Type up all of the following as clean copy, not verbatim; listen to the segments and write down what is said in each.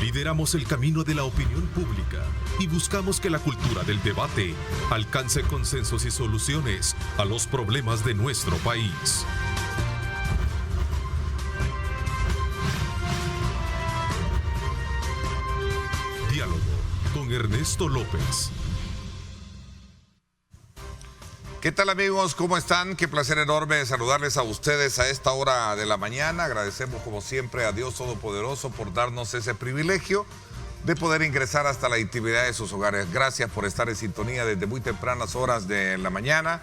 Lideramos el camino de la opinión pública y buscamos que la cultura del debate alcance consensos y soluciones a los problemas de nuestro país. Diálogo con Ernesto López. ¿Qué tal, amigos? ¿Cómo están? Qué placer enorme saludarles a ustedes a esta hora de la mañana. Agradecemos como siempre a Dios Todopoderoso por darnos ese privilegio de poder ingresar hasta la intimidad de sus hogares. Gracias por estar en sintonía desde muy tempranas horas de la mañana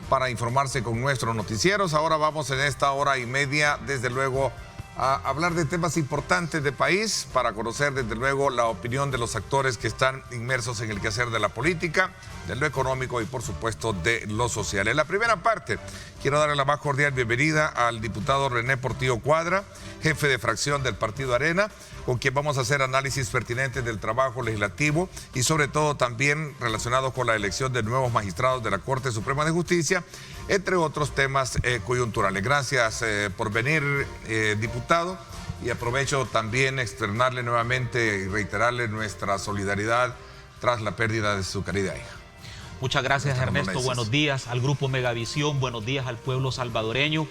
para informarse con nuestros noticieros. Ahora vamos en esta hora y media, desde luego, a hablar de temas importantes de país, para conocer desde luego la opinión de los actores que están inmersos en el quehacer de la política, de lo económico y por supuesto de lo social. En la primera parte quiero darle la más cordial bienvenida al diputado René Portillo Cuadra, jefe de fracción del Partido Arena, con quien vamos a hacer análisis pertinentes del trabajo legislativo y sobre todo también relacionados con la elección de nuevos magistrados de la Corte Suprema de Justicia, entre otros temas coyunturales. Gracias por venir, diputado, y aprovecho también externarle nuevamente y reiterarle nuestra solidaridad tras la pérdida de su querida hija. Muchas gracias, Ernesto. Buenos días al Grupo Megavisión, buenos días al pueblo salvadoreño.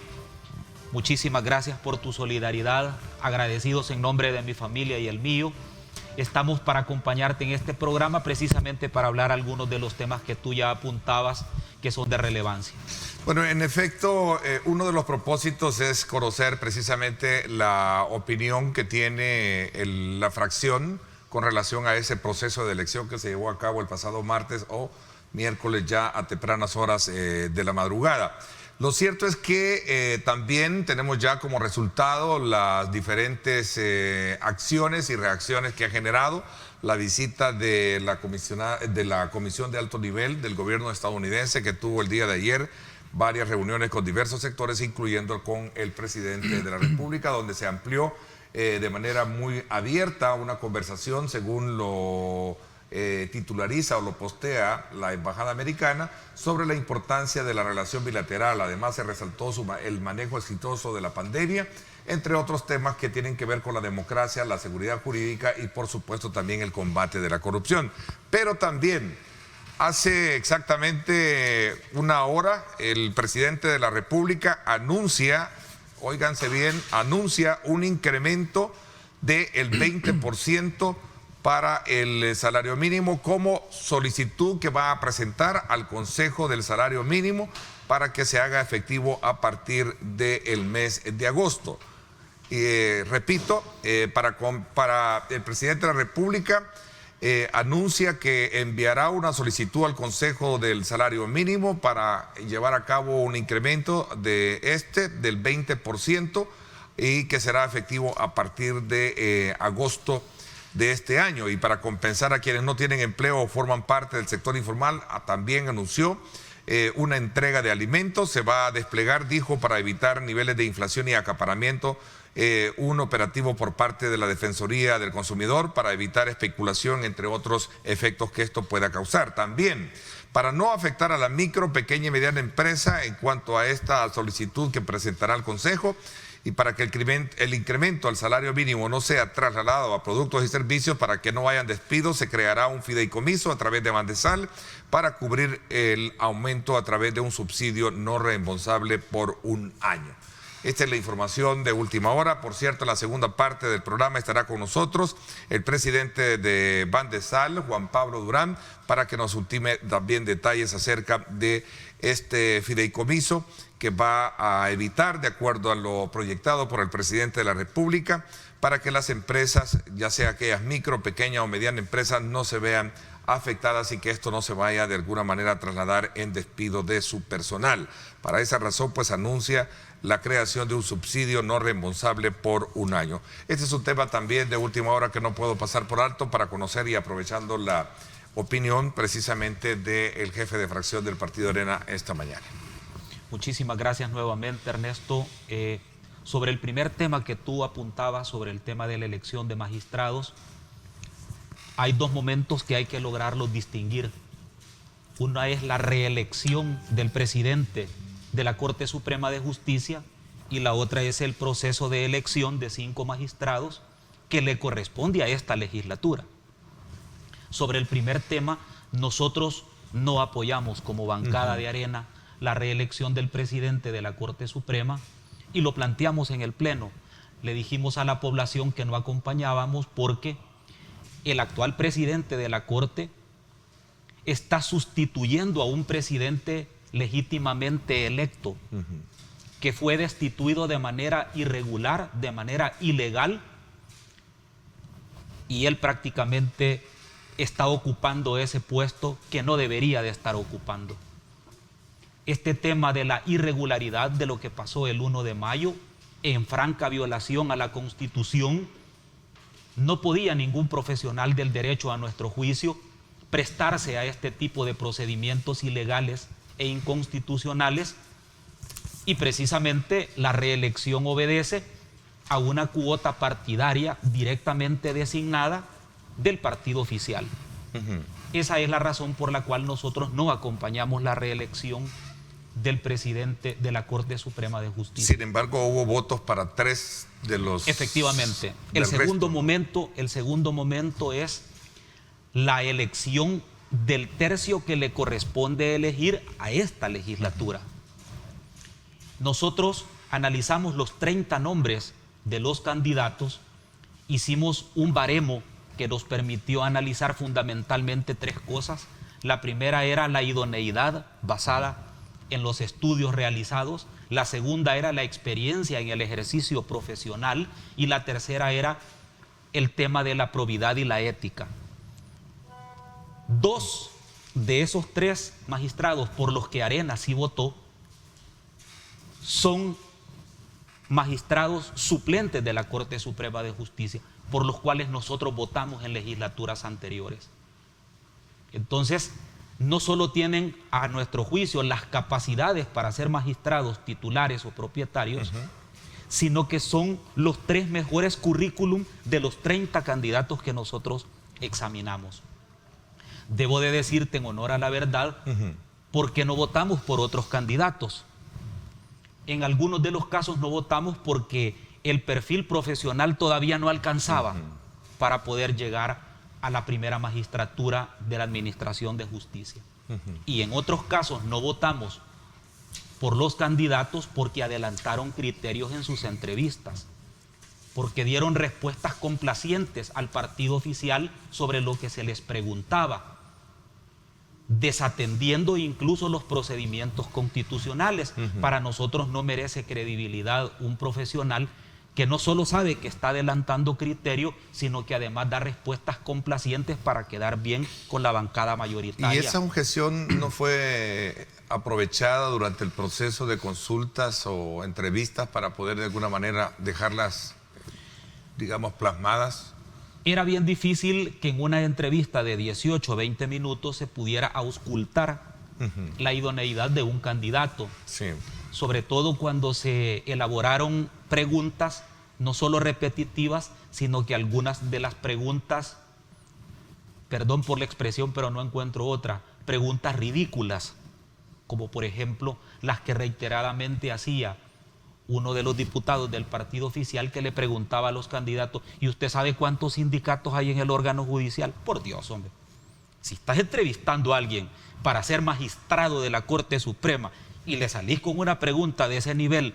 Muchísimas gracias por tu solidaridad, agradecidos en nombre de mi familia y el mío. Estamos para acompañarte en este programa precisamente para hablar algunos de los temas que tú ya apuntabas que son de relevancia. Bueno, en efecto, uno de los propósitos es conocer precisamente la opinión que tiene la fracción con relación a ese proceso de elección que se llevó a cabo el pasado martes o miércoles ya a tempranas horas de la madrugada. Lo cierto es que también tenemos ya como resultado las diferentes acciones y reacciones que ha generado la visita de la Comisión de Alto Nivel del gobierno estadounidense, que tuvo el día de ayer varias reuniones con diversos sectores, incluyendo con el presidente de la República, donde se amplió de manera muy abierta una conversación, según lo titulariza o lo postea la Embajada Americana, sobre la importancia de la relación bilateral. Además, se resaltó el manejo exitoso de la pandemia, entre otros temas que tienen que ver con la democracia, la seguridad jurídica y, por supuesto, también el combate de la corrupción. Pero también, hace exactamente una hora, el presidente de la República anuncia, óiganse bien, anuncia un incremento del 20% para el salario mínimo como solicitud que va a presentar al Consejo del Salario Mínimo para que se haga efectivo a partir del mes de agosto. Repito, para el presidente de la República anuncia que enviará una solicitud al Consejo del Salario Mínimo para llevar a cabo un incremento del 20% y que será efectivo a partir de agosto de este año. Y para compensar a quienes no tienen empleo o forman parte del sector informal, también anunció una entrega de alimentos. Se va a desplegar, dijo, para evitar niveles de inflación y acaparamiento, un operativo por parte de la Defensoría del Consumidor para evitar especulación, entre otros efectos que esto pueda causar. También, para no afectar a la micro, pequeña y mediana empresa en cuanto a esta solicitud que presentará el Consejo, y para que el incremento al salario mínimo no sea trasladado a productos y servicios, para que no hayan despidos, se creará un fideicomiso a través de Bandesal para cubrir el aumento a través de un subsidio no reembolsable por un año. Esta es la información de última hora. Por cierto, en la segunda parte del programa estará con nosotros el presidente de Bandesal, Juan Pablo Durán, para que nos ultime también detalles acerca de este fideicomiso que va a evitar, de acuerdo a lo proyectado por el presidente de la República, para que las empresas, ya sea aquellas micro, pequeñas o medianas empresas, no se vean afectadas y que esto no se vaya de alguna manera a trasladar en despido de su personal. Para esa razón, pues anuncia la creación de un subsidio no reembolsable por un año. Este es un tema también de última hora que no puedo pasar por alto para conocer, y aprovechando la opinión precisamente del jefe de fracción del Partido Arena esta mañana. Muchísimas gracias nuevamente, Ernesto. Sobre el primer tema que tú apuntabas, sobre el tema de la elección de magistrados, hay dos momentos que hay que lograrlos distinguir. Una es la reelección del presidente de la Corte Suprema de Justicia y la otra es el proceso de elección de 5 magistrados que le corresponde a esta legislatura. Sobre el primer tema, nosotros no apoyamos como bancada de Arena la reelección del presidente de la Corte Suprema y lo planteamos en el Pleno. Le dijimos a la población que no acompañábamos porque el actual presidente de la Corte está sustituyendo a un presidente legítimamente electo que fue destituido de manera irregular, de manera ilegal, y él prácticamente está ocupando ese puesto que no debería de estar ocupando. Este tema de la irregularidad de lo que pasó el 1 de mayo, en franca violación a la Constitución, no podía ningún profesional del derecho, a nuestro juicio, prestarse a este tipo de procedimientos ilegales e inconstitucionales, y precisamente la reelección obedece a una cuota partidaria directamente designada del partido oficial. Esa es la razón por la cual nosotros no acompañamos la reelección del presidente de la Corte Suprema de Justicia. Sin embargo, hubo votos para 3 de los... Efectivamente. El segundo momento es la elección del tercio que le corresponde elegir a esta legislatura. Nosotros analizamos los 30 nombres de los candidatos, hicimos un baremo que nos permitió analizar fundamentalmente 3 cosas. La primera era la idoneidad basada en los estudios realizados, la segunda era la experiencia en el ejercicio profesional y la tercera era el tema de la probidad y la ética. 2 de esos 3 magistrados por los que Arena sí votó son magistrados suplentes de la Corte Suprema de Justicia, por los cuales nosotros votamos en legislaturas anteriores. Entonces, no solo tienen, a nuestro juicio, las capacidades para ser magistrados titulares o propietarios, sino que son los 3 mejores currículum de los 30 candidatos que nosotros examinamos. Debo de decirte, en honor a la verdad, porque no votamos por otros candidatos. En algunos de los casos no votamos porque el perfil profesional todavía no alcanzaba para poder llegar a la primera magistratura de la Administración de Justicia. Y en otros casos no votamos por los candidatos porque adelantaron criterios en sus entrevistas, porque dieron respuestas complacientes al partido oficial sobre lo que se les preguntaba, desatendiendo incluso los procedimientos constitucionales. Para nosotros no merece credibilidad un profesional que no solo sabe que está adelantando criterio, sino que además da respuestas complacientes para quedar bien con la bancada mayoritaria. ¿Y esa objeción no fue aprovechada durante el proceso de consultas o entrevistas para poder de alguna manera dejarlas, digamos, plasmadas? Era bien difícil que en una entrevista de 18 o 20 minutos se pudiera auscultar la idoneidad de un candidato. Sí. Sobre todo cuando se elaboraron preguntas no solo repetitivas, sino que algunas de las preguntas, perdón por la expresión, pero no encuentro otra, preguntas ridículas, como por ejemplo las que reiteradamente hacía uno de los diputados del partido oficial, que le preguntaba a los candidatos: ¿y usted sabe cuántos sindicatos hay en el órgano judicial? Por Dios, hombre, si estás entrevistando a alguien para ser magistrado de la Corte Suprema y le salís con una pregunta de ese nivel,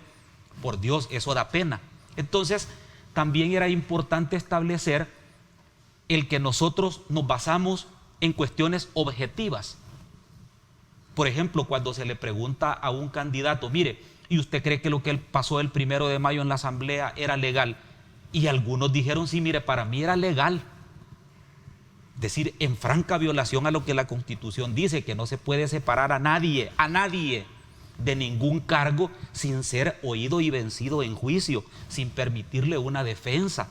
por Dios, eso da pena. Entonces, también era importante establecer el que nosotros nos basamos en cuestiones objetivas. Por ejemplo, cuando se le pregunta a un candidato: mire, ¿y usted cree que lo que pasó el 1 de mayo en la Asamblea era legal? Y algunos dijeron: sí, mire, para mí era legal. Es decir, en franca violación a lo que la Constitución dice, que no se puede separar a nadie de ningún cargo sin ser oído y vencido en juicio, sin permitirle una defensa.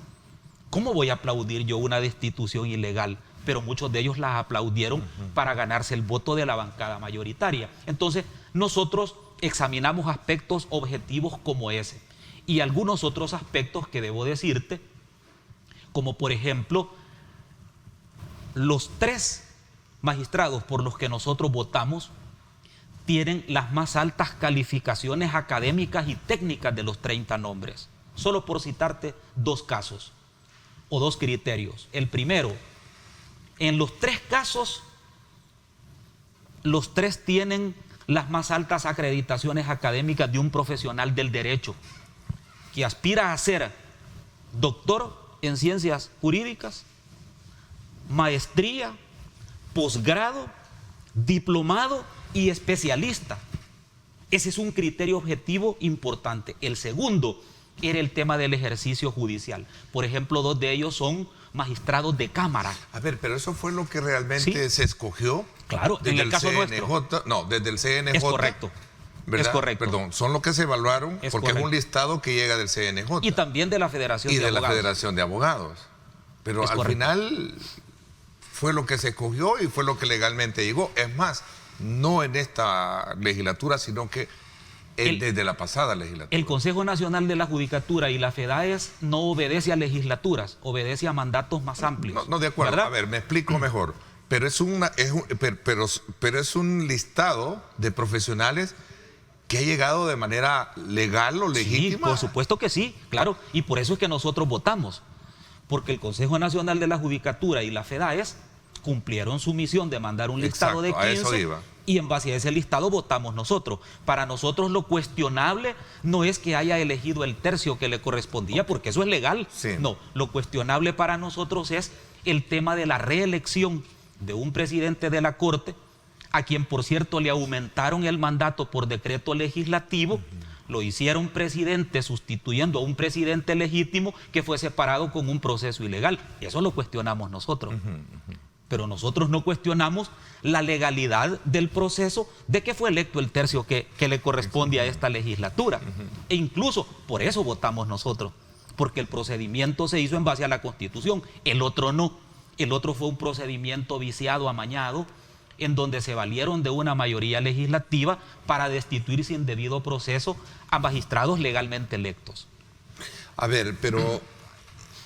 ¿Cómo voy a aplaudir yo una destitución ilegal? Pero muchos de ellos las aplaudieron para ganarse el voto de la bancada mayoritaria. Entonces, nosotros examinamos aspectos objetivos como ese y algunos otros aspectos que debo decirte, como por ejemplo, los 3 magistrados por los que nosotros votamos tienen las más altas calificaciones académicas y técnicas de los 30 nombres. Solo por citarte 2 casos. o dos criterios. El primero, en los tres casos, los tres tienen las más altas acreditaciones académicas de un profesional del derecho que aspira a ser doctor en ciencias jurídicas, maestría, posgrado, diplomado y especialista. Ese es un criterio objetivo importante. El segundo era el tema del ejercicio judicial. Por ejemplo, dos de ellos son magistrados de cámara. A ver, pero eso fue lo que realmente se escogió. Claro, desde en el caso nuestro. No, desde el CNJ. Es correcto. ¿Verdad? Es correcto. Perdón, son los que se evaluaron porque correcto. es un listado que llega del CNJ. Y también de la Federación y de Abogados. la Federación de Abogados. Pero al final fue lo que se escogió y fue lo que legalmente llegó. Es más, no en esta legislatura, sino que desde la pasada legislatura. El Consejo Nacional de la Judicatura y la FEDAES no obedece a legislaturas, obedece a mandatos más amplios. No, de acuerdo. ¿Verdad? A ver, me explico mejor. Pero es un listado de profesionales que ha llegado de manera legal o legítima. Sí, por supuesto que sí, claro. Y por eso es que nosotros votamos. Porque el Consejo Nacional de la Judicatura y la FEDAES cumplieron su misión de mandar un listado de 15 a eso iba. Y en base a ese listado votamos nosotros. Para nosotros lo cuestionable no es que haya elegido el tercio que le correspondía, porque eso es legal. Sí. No, lo cuestionable para nosotros es el tema de la reelección de un presidente de la Corte, a quien por cierto le aumentaron el mandato por decreto legislativo. Lo hicieron presidente sustituyendo a un presidente legítimo que fue separado con un proceso ilegal. Eso lo cuestionamos nosotros. Pero nosotros no cuestionamos la legalidad del proceso de que fue electo el tercio que le corresponde a esta legislatura. E incluso por eso votamos nosotros, porque el procedimiento se hizo en base a la Constitución, el otro no. El otro fue un procedimiento viciado, amañado, en donde se valieron de una mayoría legislativa para destituir sin debido proceso a magistrados legalmente electos. A ver, pero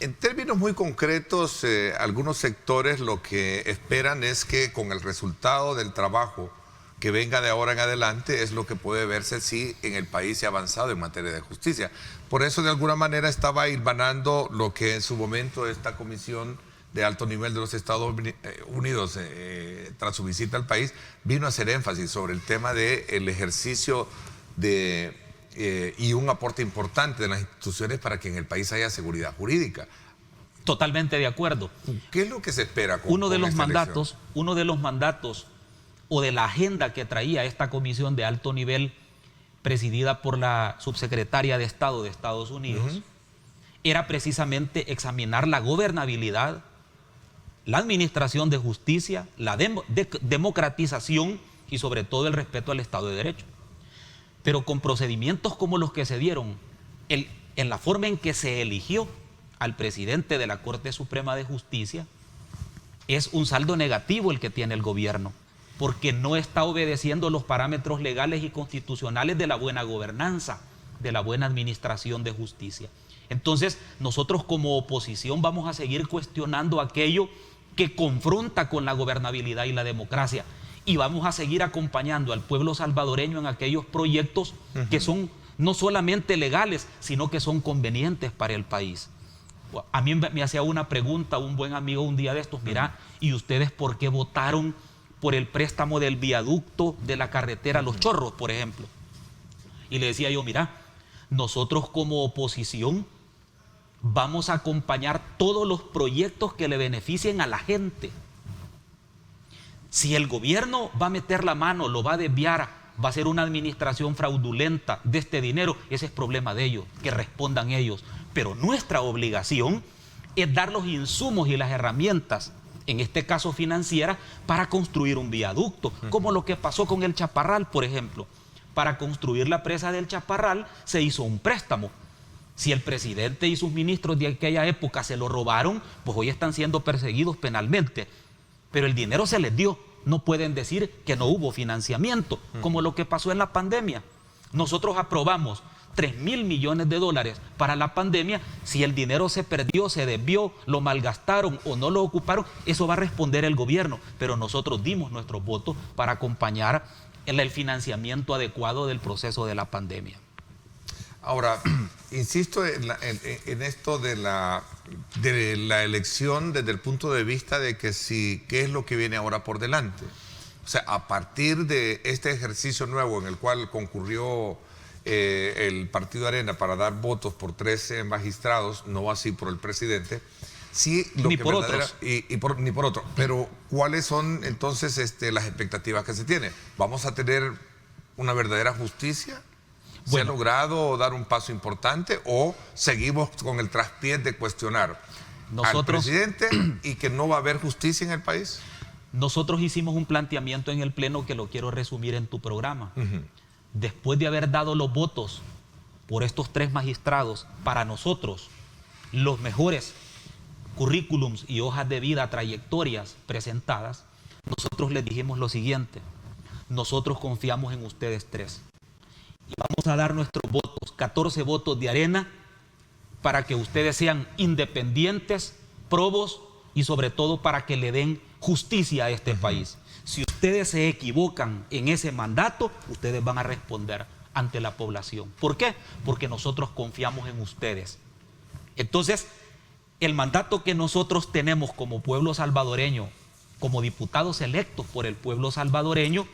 en términos muy concretos, algunos sectores lo que esperan es que con el resultado del trabajo que venga de ahora en adelante es lo que puede verse si en el país se ha avanzado en materia de justicia. Por eso, de alguna manera, estaba hilvanando lo que en su momento esta comisión de alto nivel de los Estados Unidos, tras su visita al país, vino a hacer énfasis sobre el tema del ejercicio y un aporte importante de las instituciones para que en el país haya seguridad jurídica. Totalmente de acuerdo. ¿Qué es lo que se espera con uno de los esta mandatos o de la agenda que traía esta comisión de alto nivel presidida por la subsecretaria de Estado de Estados Unidos era precisamente examinar la gobernabilidad, la administración de justicia, la democratización y sobre todo el respeto al Estado de Derecho. Pero con procedimientos como los que se dieron, en la forma en que se eligió al presidente de la Corte Suprema de Justicia, es un saldo negativo el que tiene el gobierno, porque no está obedeciendo los parámetros legales y constitucionales de la buena gobernanza, de la buena administración de justicia. Entonces, nosotros como oposición vamos a seguir cuestionando aquello que confronta con la gobernabilidad y la democracia. Y vamos a seguir acompañando al pueblo salvadoreño en aquellos proyectos que son no solamente legales, sino que son convenientes para el país. A mí me hacía una pregunta un buen amigo un día de estos, mira, ¿y ustedes por qué votaron por el préstamo del viaducto de la carretera Los Chorros, por ejemplo? Y le decía yo, mira, nosotros como oposición vamos a acompañar todos los proyectos que le beneficien a la gente. Si el gobierno va a meter la mano, lo va a desviar, va a ser una administración fraudulenta de este dinero, ese es problema de ellos, que respondan ellos. Pero nuestra obligación es dar los insumos y las herramientas, en este caso financieras, para construir un viaducto, como lo que pasó con el Chaparral, por ejemplo. Para construir la presa del Chaparral se hizo un préstamo. Si el presidente y sus ministros de aquella época se lo robaron, pues hoy están siendo perseguidos penalmente. Pero el dinero se les dio. No pueden decir que no hubo financiamiento, como lo que pasó en la pandemia. Nosotros aprobamos 3.000 millones de dólares para la pandemia. Si el dinero se perdió, se desvió, lo malgastaron o no lo ocuparon, eso va a responder el gobierno. Pero nosotros dimos nuestros votos para acompañar el financiamiento adecuado del proceso de la pandemia. Ahora, insisto en esto de la de la elección desde el punto de vista de que qué es lo que viene ahora por delante. O sea, a partir de este ejercicio nuevo en el cual concurrió el Partido Arena para dar votos por 13 magistrados, no así por el presidente, sí, ni por otros. Ni por otro. Pero, ¿cuáles son entonces las expectativas que se tienen? ¿Vamos a tener una verdadera justicia? ¿Se ha logrado dar un paso importante o seguimos con el traspié de cuestionar al presidente y que no va a haber justicia en el país? Nosotros hicimos un planteamiento en el Pleno que lo quiero resumir en tu programa. Después de haber dado los votos por estos 3 magistrados, para nosotros, los mejores currículums y hojas de vida, trayectorias presentadas, nosotros les dijimos lo siguiente: nosotros confiamos en ustedes 3 y vamos a dar nuestros votos, 14 votos de Arena, para que ustedes sean independientes, probos y sobre todo para que le den justicia a este país. Si ustedes se equivocan en ese mandato, ustedes van a responder ante la población. ¿Por qué? Porque nosotros confiamos en ustedes. Entonces, el mandato que nosotros tenemos como pueblo salvadoreño, como diputados electos por el pueblo salvadoreño,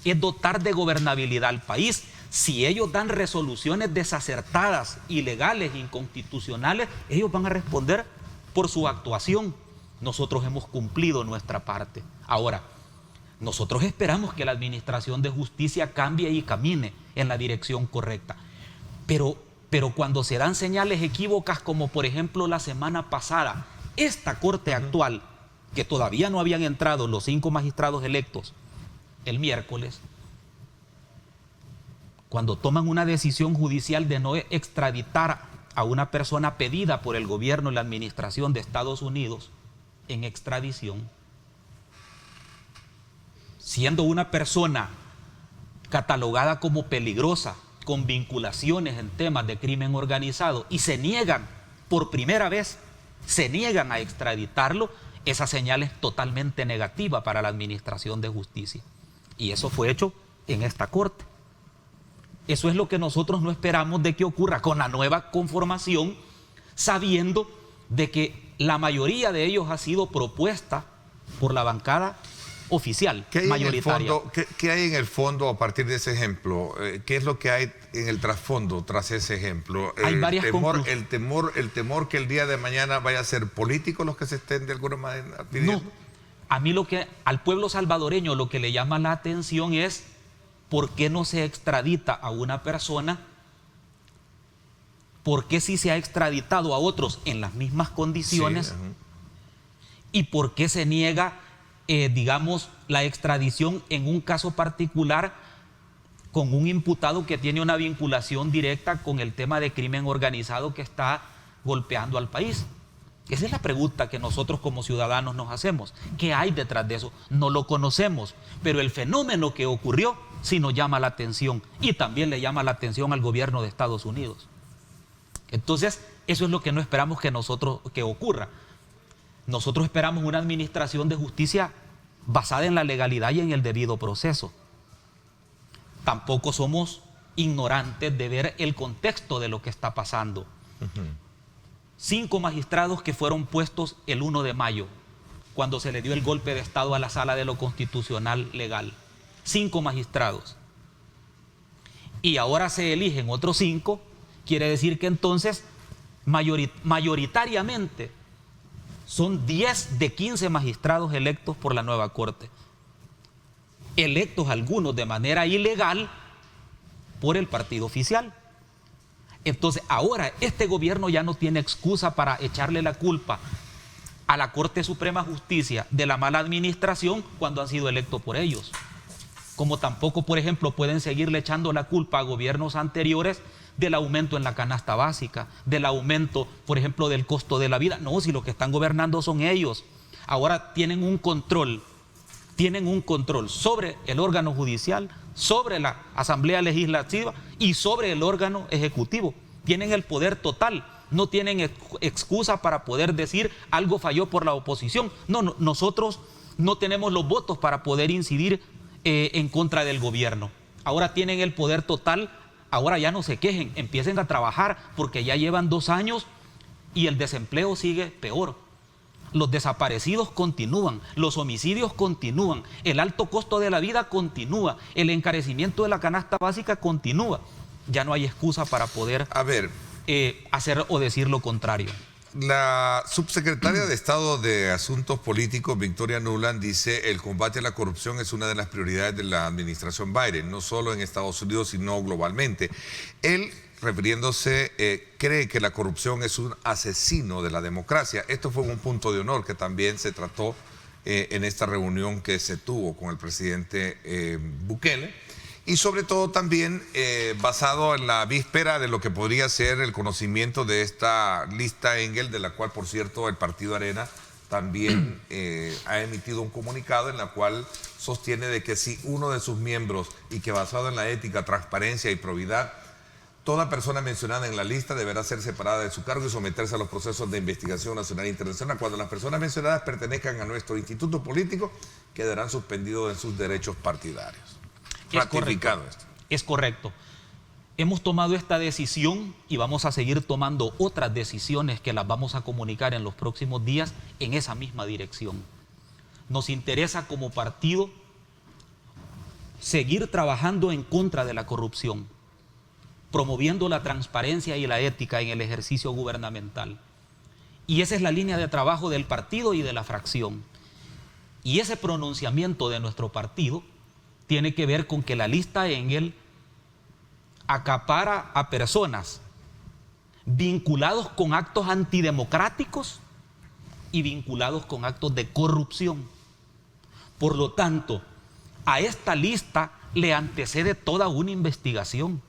es dotar de gobernabilidad al país. Si ellos dan resoluciones desacertadas, ilegales, inconstitucionales, ellos van a responder por su actuación. Nosotros hemos cumplido nuestra parte. Ahora, nosotros esperamos que la Administración de Justicia cambie y camine en la dirección correcta. Pero cuando se dan señales equívocas, como por ejemplo la semana pasada, esta Corte actual, que todavía no habían entrado los 5 magistrados electos el miércoles, cuando toman una decisión judicial de no extraditar a una persona pedida por el gobierno y la administración de Estados Unidos en extradición, siendo una persona catalogada como peligrosa, con vinculaciones en temas de crimen organizado, y se niegan, por primera vez, se niegan a extraditarlo, esa señal es totalmente negativa para la Administración de Justicia. Y eso fue hecho en esta Corte. Eso es lo que nosotros no esperamos de que ocurra con la nueva conformación, sabiendo de que la mayoría de ellos ha sido propuesta por la bancada oficial, mayoritaria. ¿Qué hay en el fondo a partir de ese ejemplo? ¿Qué es lo que hay en el trasfondo tras ese ejemplo? Hay varias el temor que el día de mañana vaya a ser político los que se estén de alguna manera pidiendo. No, a mí al pueblo salvadoreño lo que le llama la atención es por qué no se extradita a una persona, por qué sí se ha extraditado a otros en las mismas condiciones, y por qué se niega digamos, la extradición en un caso particular con un imputado que tiene una vinculación directa con el tema de crimen organizado que está golpeando al país. Esa es la pregunta que nosotros como ciudadanos nos hacemos. ¿Qué hay detrás de eso? No lo conocemos, pero el fenómeno que ocurrió sí nos llama la atención, y también le llama la atención al gobierno de Estados Unidos. Entonces, eso es lo que no esperamos que ocurra. Nosotros esperamos una administración de justicia basada en la legalidad y en el debido proceso. Tampoco somos ignorantes de ver el contexto de lo que está pasando. 5 magistrados que fueron puestos el 1 de mayo, cuando se le dio el golpe de Estado a la Sala de lo Constitucional Legal. 5 magistrados. Y ahora se eligen otros 5, quiere decir que entonces mayoritariamente son 10 de 15 magistrados electos por la nueva Corte. Electos algunos de manera ilegal por el partido oficial. Entonces ahora este gobierno ya no tiene excusa para echarle la culpa a la Corte Suprema de Justicia de la mala administración cuando han sido electos por ellos. Como tampoco, por ejemplo, pueden seguirle echando la culpa a gobiernos anteriores del aumento en la canasta básica, del aumento, por ejemplo, del costo de la vida. No, si los que están gobernando son ellos. Ahora tienen un control sobre el órgano judicial, sobre la Asamblea Legislativa y sobre el órgano ejecutivo. Tienen el poder total, no tienen excusa para poder decir algo falló por la oposición. No, nosotros no tenemos los votos para poder incidir en contra del gobierno. Ahora tienen el poder total. Ahora ya no se quejen, empiecen a trabajar, porque ya llevan 2 años y el desempleo sigue peor. Los desaparecidos continúan, los homicidios continúan, el alto costo de la vida continúa, el encarecimiento de la canasta básica continúa. Ya no hay excusa para poder hacer o decir lo contrario. La subsecretaria de Estado de Asuntos Políticos, Victoria Nuland, dice: el combate a la corrupción es una de las prioridades de la administración Biden, no solo en Estados Unidos, sino globalmente. Él, refiriéndose, cree que la corrupción es un asesino de la democracia. Esto fue un punto de honor que también se trató en esta reunión que se tuvo con el presidente Bukele. Y sobre todo también basado en la víspera de lo que podría ser el conocimiento de esta lista Engel, de la cual, por cierto, el Partido Arena también ha emitido un comunicado en la cual sostiene de que si uno de sus miembros, y que basado en la ética, transparencia y probidad, toda persona mencionada en la lista deberá ser separada de su cargo y someterse a los procesos de investigación nacional e internacional. Cuando las personas mencionadas pertenezcan a nuestro instituto político, quedarán suspendidos en sus derechos partidarios. Es correcto. Hemos tomado esta decisión y vamos a seguir tomando otras decisiones que las vamos a comunicar en los próximos días en esa misma dirección. Nos interesa como partido seguir trabajando en contra de la corrupción, promoviendo la transparencia y la ética en el ejercicio gubernamental. Y esa es la línea de trabajo del partido y de la fracción. Y ese pronunciamiento de nuestro partido tiene que ver con que la lista Engel acapara a personas vinculados con actos antidemocráticos y vinculados con actos de corrupción. Por lo tanto, a esta lista le antecede toda una investigación.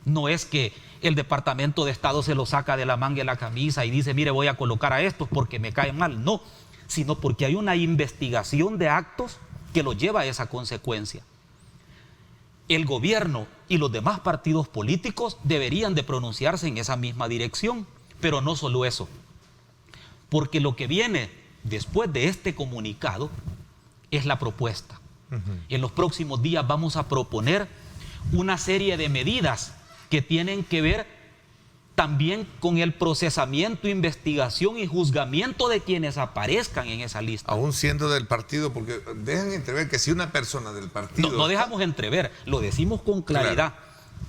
No es que el Departamento de Estado se lo saca de la manga de la camisa y dice: mire, voy a colocar a estos porque me caen mal. No, sino porque hay una investigación de actos que lo lleva a esa consecuencia. El gobierno y los demás partidos políticos deberían de pronunciarse en esa misma dirección, pero no solo eso, porque lo que viene después de este comunicado es la propuesta. En los próximos días vamos a proponer una serie de medidas que tienen que ver también con el procesamiento, investigación y juzgamiento de quienes aparezcan en esa lista. Aún siendo del partido, porque dejan entrever que si una persona del partido... No dejamos entrever, lo decimos con claridad. Claro.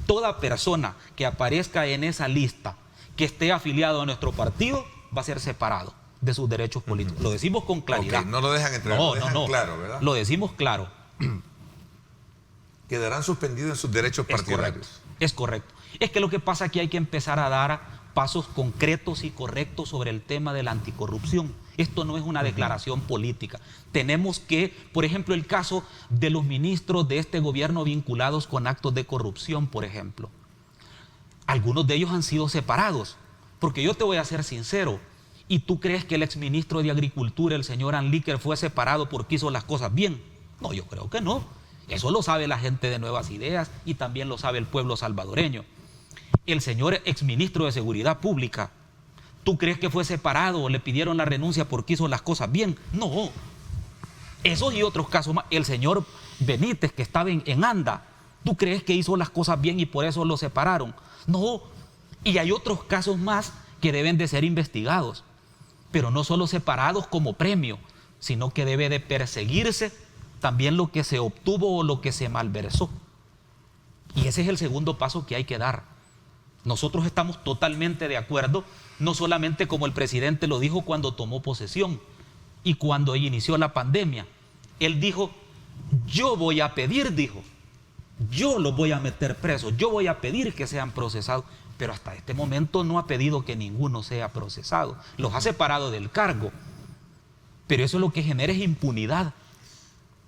Toda persona que aparezca en esa lista, que esté afiliado a nuestro partido, va a ser separado de sus derechos políticos. Lo decimos con claridad. Okay, no lo dejan entrever, lo dejan claro, ¿verdad? Lo decimos claro. Quedarán suspendidos en sus derechos partidarios. Es correcto. Es que lo que pasa es que hay que empezar a dar pasos concretos y correctos sobre el tema de la anticorrupción. Esto no es una declaración política. Tenemos que, por ejemplo, el caso de los ministros de este gobierno vinculados con actos de corrupción, por ejemplo. Algunos de ellos han sido separados, porque yo te voy a ser sincero. ¿Y tú crees que el exministro de Agricultura, el señor Anlíquer, fue separado porque hizo las cosas bien? No, yo creo que no. Eso lo sabe la gente de Nuevas Ideas y también lo sabe el pueblo salvadoreño. El señor exministro de Seguridad Pública, ¿tú crees que fue separado o le pidieron la renuncia porque hizo las cosas bien? No. Esos y otros casos más. El señor Benítez, que estaba en ANDA, ¿tú crees que hizo las cosas bien y por eso lo separaron? No. Y hay otros casos más que deben de ser investigados, pero no solo separados como premio, sino que debe de perseguirse también lo que se obtuvo o lo que se malversó. Y ese es el segundo paso que hay que dar. Nosotros estamos totalmente de acuerdo, no solamente como el presidente lo dijo cuando tomó posesión y cuando inició la pandemia. Él dijo: yo voy a pedir, yo los voy a meter presos, yo voy a pedir que sean procesados. Pero hasta este momento no ha pedido que ninguno sea procesado. Los ha separado del cargo. Pero eso lo que genera es impunidad.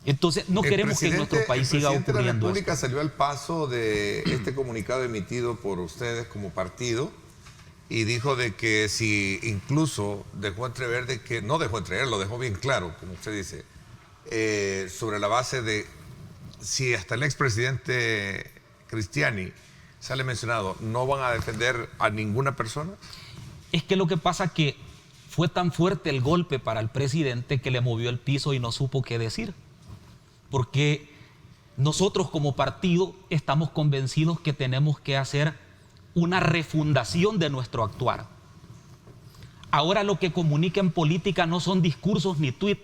Entonces no queremos que en nuestro país siga ocurriendo esto. El presidente de la República salió al paso de este comunicado emitido por ustedes como partido y dijo de que si incluso dejó entrever de que, no dejó entrever, lo dejó bien claro, como usted dice, sobre la base de si hasta el expresidente Cristiani sale mencionado, ¿no van a defender a ninguna persona? Es que lo que pasa es que fue tan fuerte el golpe para el presidente que le movió el piso y no supo qué decir. Porque nosotros como partido estamos convencidos que tenemos que hacer una refundación de nuestro actuar. Ahora lo que comunica en política no son discursos ni tweets.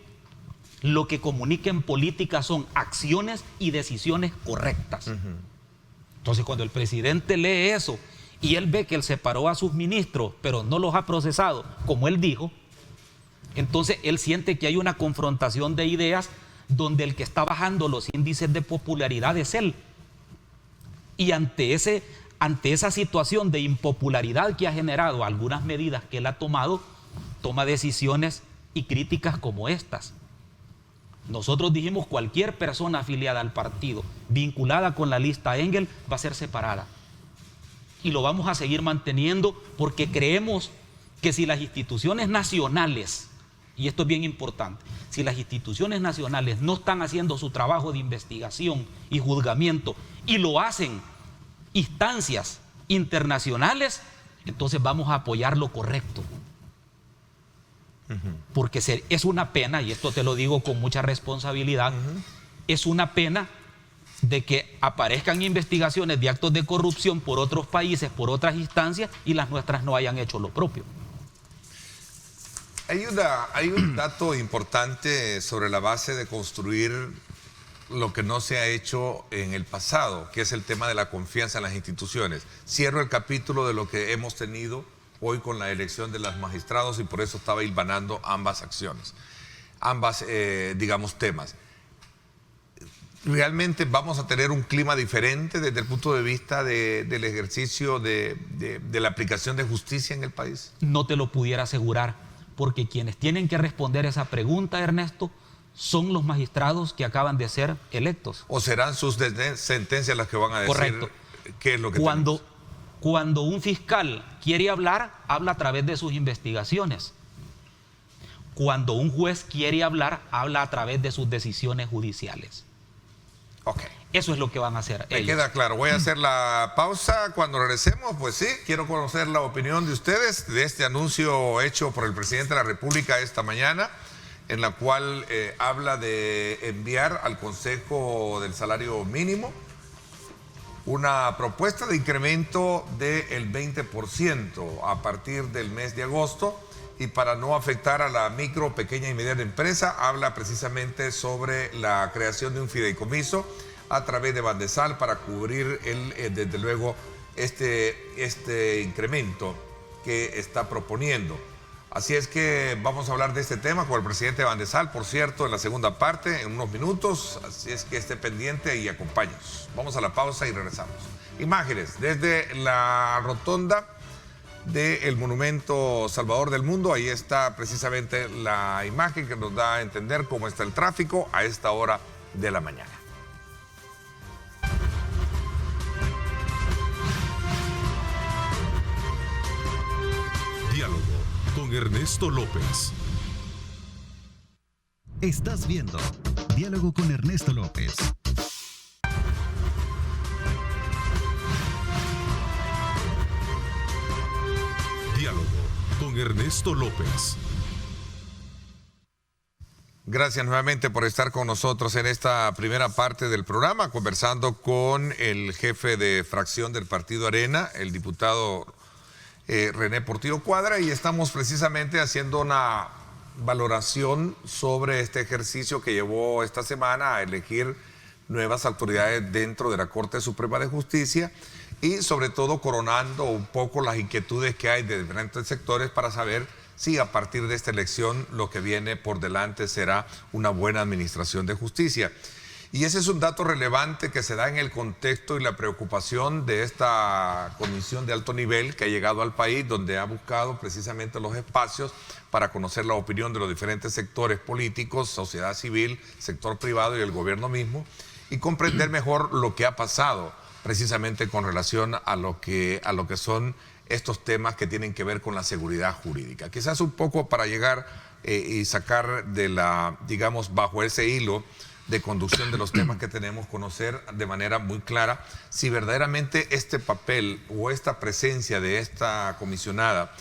Lo que comunica en política son acciones y decisiones correctas. Entonces, cuando el presidente lee eso y él ve que él separó a sus ministros, pero no los ha procesado, como él dijo, entonces él siente que hay una confrontación de ideas donde el que está bajando los índices de popularidad es él. Y ante esa situación de impopularidad que ha generado algunas medidas que él ha tomado, toma decisiones y críticas como estas. Nosotros dijimos cualquier persona afiliada al partido, vinculada con la lista Engel, va a ser separada. Y lo vamos a seguir manteniendo porque creemos que si las instituciones nacionales, y esto es bien importante, si las instituciones nacionales no están haciendo su trabajo de investigación y juzgamiento y lo hacen instancias internacionales, entonces vamos a apoyar lo correcto. Porque es una pena, y esto te lo digo con mucha responsabilidad, es una pena de que aparezcan investigaciones de actos de corrupción por otros países, por otras instancias, y las nuestras no hayan hecho lo propio. Hay un dato importante sobre la base de construir lo que no se ha hecho en el pasado, que es el tema de la confianza en las instituciones. Cierro el capítulo de lo que hemos tenido hoy con la elección de los magistrados y por eso estaba hilvanando ambas acciones, digamos, temas. ¿Realmente vamos a tener un clima diferente desde el punto de vista del ejercicio de la aplicación de justicia en el país? No te lo pudiera asegurar, porque quienes tienen que responder esa pregunta, Ernesto, son los magistrados que acaban de ser electos. ¿O serán sus sentencias las que van a decir? Correcto. ¿Qué es lo que Cuando un fiscal quiere hablar, habla a través de sus investigaciones. Cuando un juez quiere hablar, habla a través de sus decisiones judiciales. Ok. Eso es lo que van a hacer ellos. Me queda claro. Voy a hacer la pausa. Cuando regresemos, pues sí, quiero conocer la opinión de ustedes de este anuncio hecho por el presidente de la República esta mañana, en la cual habla de enviar al Consejo del Salario Mínimo una propuesta de incremento del 20% a partir del mes de agosto, y para no afectar a la micro, pequeña y mediana empresa, habla precisamente sobre la creación de un fideicomiso a través de Bandesal para cubrir desde luego este incremento que está proponiendo. Así es que vamos a hablar de este tema con el presidente de Bandesal, por cierto, en la segunda parte, en unos minutos. Así es que esté pendiente y acompáñenos. Vamos a la pausa y regresamos. Imágenes desde la rotonda del Monumento Salvador del Mundo. Ahí está precisamente la imagen que nos da a entender cómo está el tráfico a esta hora de la mañana. Diálogo con Ernesto López. Estás viendo Diálogo con Ernesto López. Diálogo con Ernesto López. Gracias nuevamente por estar con nosotros en esta primera parte del programa, conversando con el jefe de fracción del Partido Arena, el diputado René Portillo Cuadra, y estamos precisamente haciendo una valoración sobre este ejercicio que llevó esta semana a elegir nuevas autoridades dentro de la Corte Suprema de Justicia y sobre todo coronando un poco las inquietudes que hay de diferentes sectores para saber si a partir de esta elección lo que viene por delante será una buena administración de justicia. Y ese es un dato relevante que se da en el contexto y la preocupación de esta comisión de alto nivel que ha llegado al país, donde ha buscado precisamente los espacios para conocer la opinión de los diferentes sectores políticos, sociedad civil, sector privado y el gobierno mismo, y comprender mejor lo que ha pasado precisamente con relación a lo que son estos temas que tienen que ver con la seguridad jurídica. Quizás un poco para llegar y sacar de digamos, bajo ese hilo de conducción de los temas que tenemos, conocer de manera muy clara si verdaderamente este papel o esta presencia de esta comisionada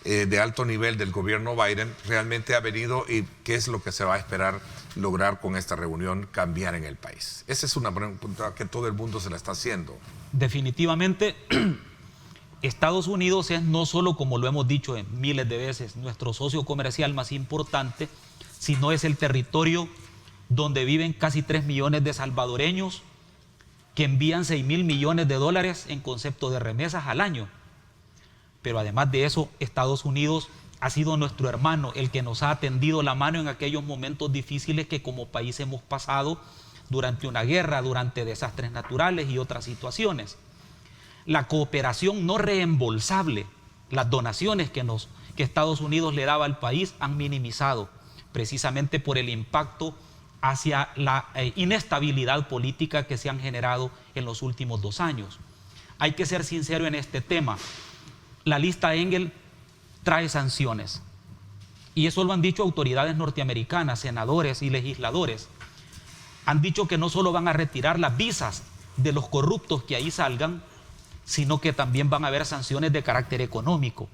de alto nivel del gobierno Biden realmente ha venido y qué es lo que se va a esperar lograr con esta reunión cambiar en el país. Esa es una pregunta que todo el mundo se la está haciendo. Definitivamente Estados Unidos es no solo, como lo hemos dicho miles de veces, nuestro socio comercial más importante, sino es el territorio donde viven casi 3 millones de salvadoreños que envían 6.000 millones de dólares en concepto de remesas al año. Pero además de eso, Estados Unidos ha sido nuestro hermano, el que nos ha tendido la mano en aquellos momentos difíciles que como país hemos pasado durante una guerra, durante desastres naturales y otras situaciones. La cooperación no reembolsable, las donaciones que Estados Unidos le daba al país han minimizado, precisamente por el impacto hacia la inestabilidad política que se han generado en los últimos 2 años. Hay que ser sincero en este tema. La lista Engel trae sanciones. Y eso lo han dicho autoridades norteamericanas, senadores y legisladores. Han dicho que no solo van a retirar las visas de los corruptos que ahí salgan, sino que también van a haber sanciones de carácter económico.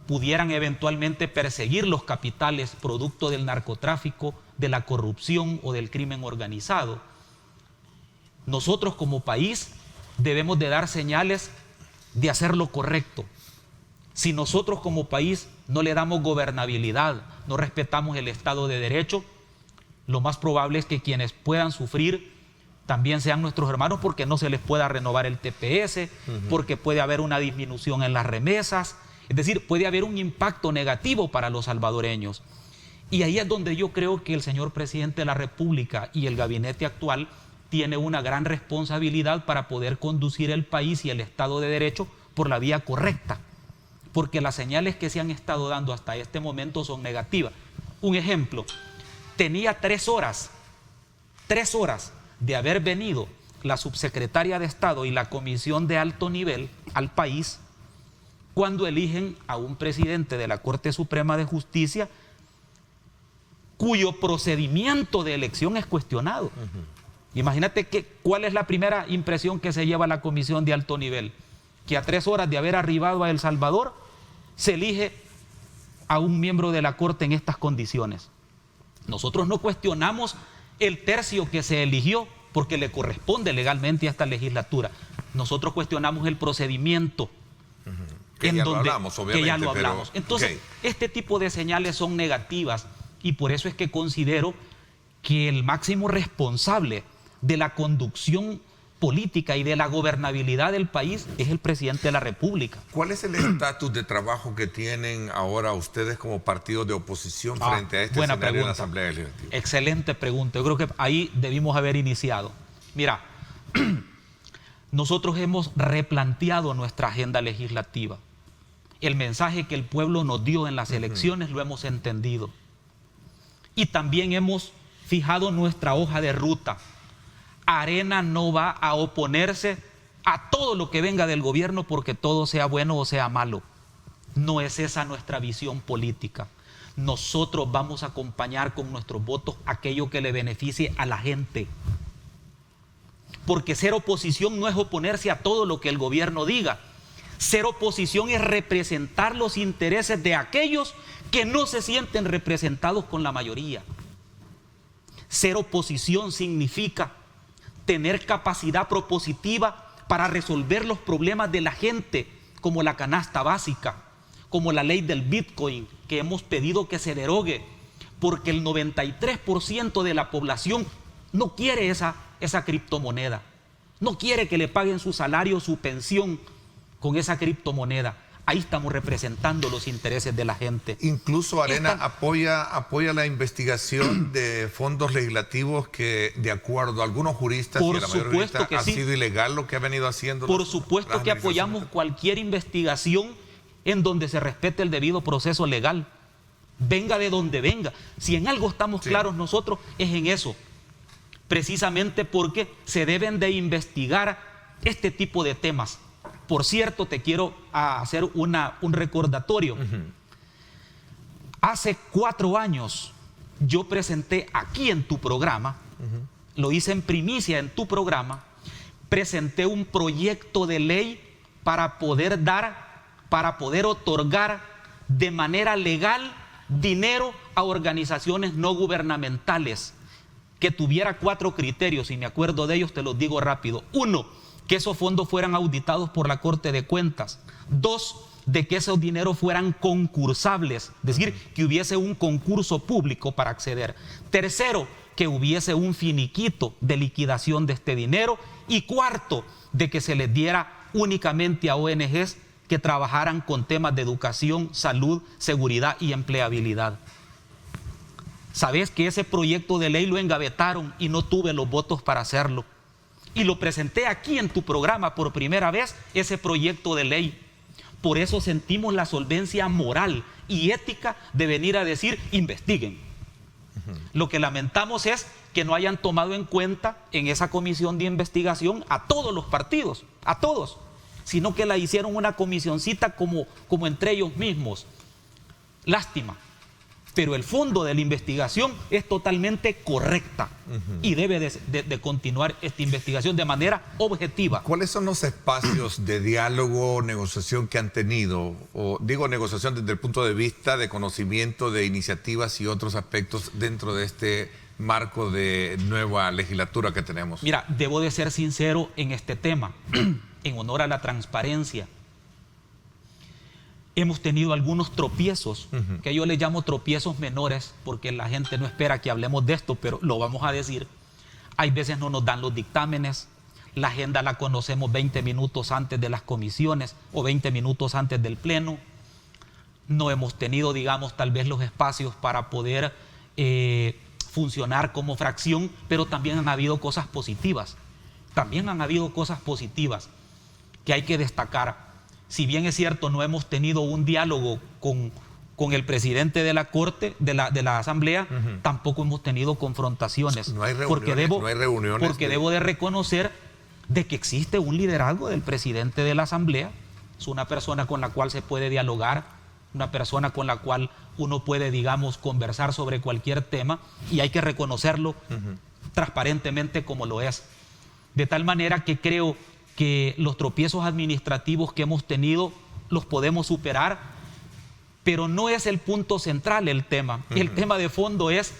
Pudieran eventualmente perseguir los capitales producto del narcotráfico, de la corrupción o del crimen organizado. Nosotros como país debemos de dar señales de hacer lo correcto. Si nosotros como país no le damos gobernabilidad, no respetamos el Estado de Derecho, lo más probable es que quienes puedan sufrir también sean nuestros hermanos, porque no se les pueda renovar el TPS, porque puede haber una disminución en las remesas, es decir, puede haber un impacto negativo para los salvadoreños. Y ahí es donde yo creo que el señor presidente de la República y el gabinete actual tiene una gran responsabilidad para poder conducir el país y el Estado de Derecho por la vía correcta, porque las señales que se han estado dando hasta este momento son negativas. Un ejemplo, tenía 3 horas de haber venido la subsecretaria de Estado y la comisión de alto nivel al país cuando eligen a un presidente de la Corte Suprema de Justicia cuyo procedimiento de elección es cuestionado. Imagínate cuál es la primera impresión que se lleva la comisión de alto nivel, que a 3 horas de haber arribado a El Salvador se elige a un miembro de la Corte en estas condiciones. Nosotros no cuestionamos el tercio que se eligió porque le corresponde legalmente a esta legislatura. Nosotros cuestionamos el procedimiento. Que ya lo hablamos, obviamente. Que ya lo hablamos. Entonces, este tipo de señales son negativas y por eso es que considero que el máximo responsable de la conducción política y de la gobernabilidad del país es el presidente de la República. ¿Cuál es el estatus de trabajo que tienen ahora ustedes como partido de oposición frente a este escenario en la Asamblea Legislativa? Excelente pregunta. Yo creo que ahí debimos haber iniciado. Mira, nosotros hemos replanteado nuestra agenda legislativa. El mensaje que el pueblo nos dio en las elecciones lo hemos entendido. Y también hemos fijado nuestra hoja de ruta. Arena no va a oponerse a todo lo que venga del gobierno porque todo sea bueno o sea malo. No es esa nuestra visión política. Nosotros vamos a acompañar con nuestros votos aquello que le beneficie a la gente. Porque ser oposición no es oponerse a todo lo que el gobierno diga. Ser oposición es representar los intereses de aquellos que no se sienten representados con la mayoría. Ser oposición significa tener capacidad propositiva para resolver los problemas de la gente, como la canasta básica, como la ley del Bitcoin, que hemos pedido que se derogue, porque el 93% de la población no quiere esa criptomoneda, no quiere que le paguen su salario, su pensión con esa criptomoneda. Ahí estamos representando los intereses de la gente. Incluso Arena apoya la investigación de fondos legislativos que, de acuerdo a algunos juristas y a la mayoría juristas, ha sido ilegal lo que ha venido haciendo. Por supuesto que apoyamos cualquier investigación en donde se respete el debido proceso legal. Venga de donde venga. Si en algo estamos claros nosotros, es en eso. Precisamente porque se deben de investigar este tipo de temas. Por cierto, te quiero hacer un recordatorio. Hace 4 años yo presenté aquí en tu programa, lo hice en primicia en tu programa, presenté un proyecto de ley para poder otorgar de manera legal dinero a organizaciones no gubernamentales, que tuviera 4 criterios, y me acuerdo de ellos, te los digo rápido. 1, que esos fondos fueran auditados por la Corte de Cuentas. 2, de que esos dineros fueran concursables, es decir, que hubiese un concurso público para acceder. 3, que hubiese un finiquito de liquidación de este dinero. Y 4, de que se les diera únicamente a ONGs que trabajaran con temas de educación, salud, seguridad y empleabilidad. Sabes que ese proyecto de ley lo engavetaron y no tuve los votos para hacerlo. Y lo presenté aquí en tu programa por primera vez, ese proyecto de ley. Por eso sentimos la solvencia moral y ética de venir a decir, investiguen. Lo que lamentamos es que no hayan tomado en cuenta en esa comisión de investigación a todos los partidos, a todos, sino que la hicieron una comisioncita como entre ellos mismos. Lástima. Pero el fondo de la investigación es totalmente correcta y debe de continuar esta investigación de manera objetiva. ¿Cuáles son los espacios de diálogo, negociación que han tenido? O digo negociación desde el punto de vista de conocimiento de iniciativas y otros aspectos dentro de este marco de nueva legislatura que tenemos. Mira, debo de ser sincero en este tema, en honor a la transparencia. Hemos tenido algunos tropiezos, que yo les llamo tropiezos menores, porque la gente no espera que hablemos de esto, pero lo vamos a decir. Hay veces no nos dan los dictámenes, la agenda la conocemos 20 minutos antes de las comisiones o 20 minutos antes del pleno. No hemos tenido, digamos, tal vez los espacios para poder funcionar como fracción, pero también han habido cosas positivas. También han habido cosas positivas que hay que destacar. Si bien es cierto, no hemos tenido un diálogo con el presidente de la Corte, de la Asamblea, tampoco hemos tenido confrontaciones. No hay reuniones, porque debo de reconocer de que existe un liderazgo del presidente de la Asamblea. Es una persona con la cual se puede dialogar, una persona con la cual uno puede, digamos, conversar sobre cualquier tema, y hay que reconocerlo transparentemente como lo es. De tal manera que creo que los tropiezos administrativos que hemos tenido los podemos superar, pero no es el punto central el tema. El tema de fondo es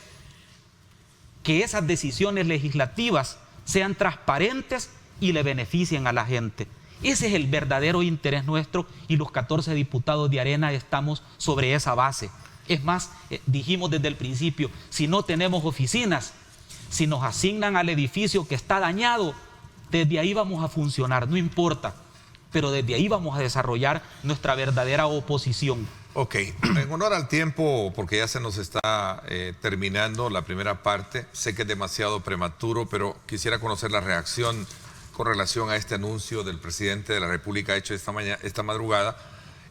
que esas decisiones legislativas sean transparentes y le beneficien a la gente. Ese es el verdadero interés nuestro, y los 14 diputados de Arena estamos sobre esa base. Es más, dijimos desde el principio, si no tenemos oficinas, si nos asignan al edificio que está dañado, desde ahí vamos a funcionar, no importa, pero desde ahí vamos a desarrollar nuestra verdadera oposición. Ok, en honor al tiempo, porque ya se nos está terminando la primera parte, sé que es demasiado prematuro, pero quisiera conocer la reacción con relación a este anuncio del presidente de la República hecho esta madrugada,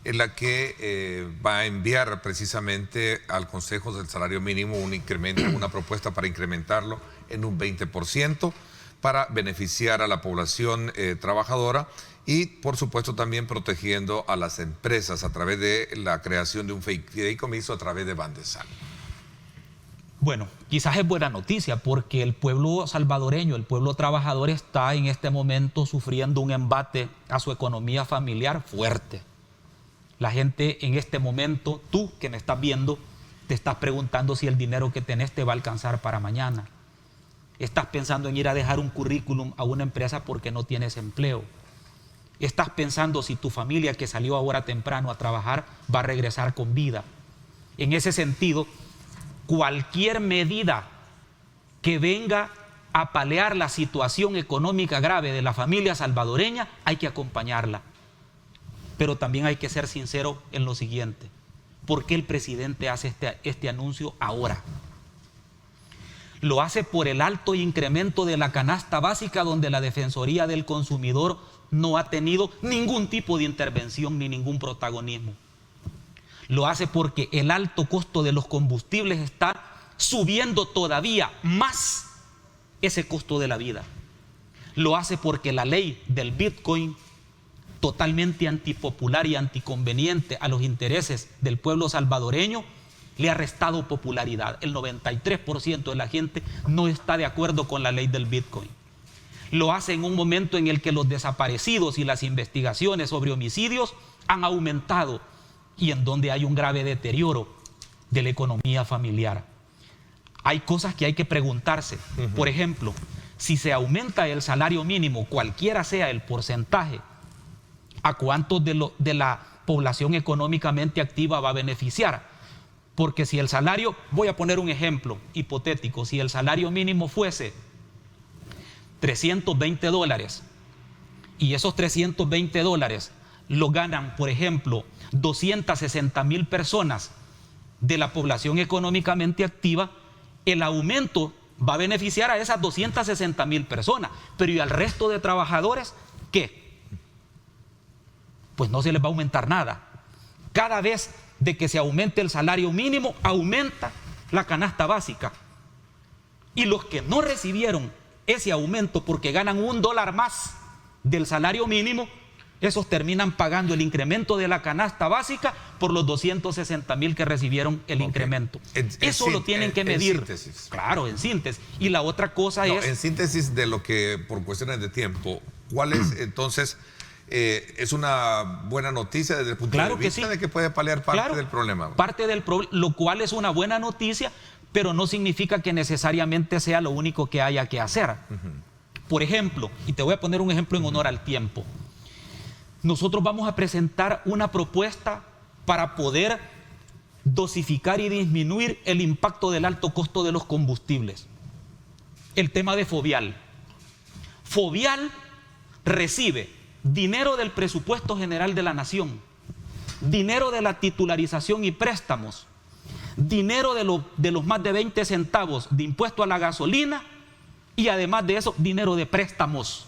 en la que va a enviar precisamente al Consejo del Salario Mínimo un incremento, una propuesta para incrementarlo en un 20%, para beneficiar a la población trabajadora y, por supuesto, también protegiendo a las empresas a través de la creación de un fideicomiso a través de Bandesal. Bueno, quizás es buena noticia, porque el pueblo salvadoreño, el pueblo trabajador, está en este momento sufriendo un embate a su economía familiar fuerte. La gente en este momento, tú que me estás viendo, te estás preguntando si el dinero que tenés te va a alcanzar para mañana. Estás pensando en ir a dejar un currículum a una empresa porque no tienes empleo. Estás pensando si tu familia que salió ahora temprano a trabajar va a regresar con vida. En ese sentido, cualquier medida que venga a paliar la situación económica grave de la familia salvadoreña, hay que acompañarla. Pero también hay que ser sincero en lo siguiente. ¿Por qué el presidente hace este anuncio ahora? Lo hace por el alto incremento de la canasta básica, donde la Defensoría del Consumidor no ha tenido ningún tipo de intervención ni ningún protagonismo. Lo hace porque el alto costo de los combustibles está subiendo todavía más ese costo de la vida. Lo hace porque la ley del Bitcoin, totalmente antipopular y anticonveniente a los intereses del pueblo salvadoreño, le ha restado popularidad. El 93% de la gente no está de acuerdo con la ley del Bitcoin. Lo hace en un momento en el que los desaparecidos y las investigaciones sobre homicidios han aumentado, y en donde hay un grave deterioro de la economía familiar. Hay cosas que hay que preguntarse. Por ejemplo, si se aumenta el salario mínimo, cualquiera sea el porcentaje, ¿a cuántos de la población económicamente activa va a beneficiar? Porque si el salario, voy a poner un ejemplo hipotético, si el salario mínimo fuese $320 y esos $320 lo ganan, por ejemplo, 260,000 personas de la población económicamente activa, el aumento va a beneficiar a esas 260,000 personas, pero ¿y al resto de trabajadores qué? Pues no se les va a aumentar nada. Cada vez de que se aumente el salario mínimo, aumenta la canasta básica. Y los que no recibieron ese aumento porque ganan $1 más del salario mínimo, esos terminan pagando el incremento de la canasta básica por los 260,000 que recibieron el incremento. Eso lo tienen que medir. En síntesis. Claro, en síntesis. Y la otra cosa es... En síntesis de lo que, por cuestiones de tiempo, ¿cuál es entonces... es una buena noticia desde el punto de vista de que puede paliar parte del problema? Parte del problema, lo cual es una buena noticia, pero no significa que necesariamente sea lo único que haya que hacer. Por ejemplo, y te voy a poner un ejemplo en honor al tiempo. Nosotros vamos a presentar una propuesta para poder dosificar y disminuir el impacto del alto costo de los combustibles. El tema de Fovial. Fovial recibe dinero del presupuesto general de la nación, dinero de la titularización y préstamos, dinero de los más de 20 centavos de impuesto a la gasolina y además de eso, dinero de préstamos.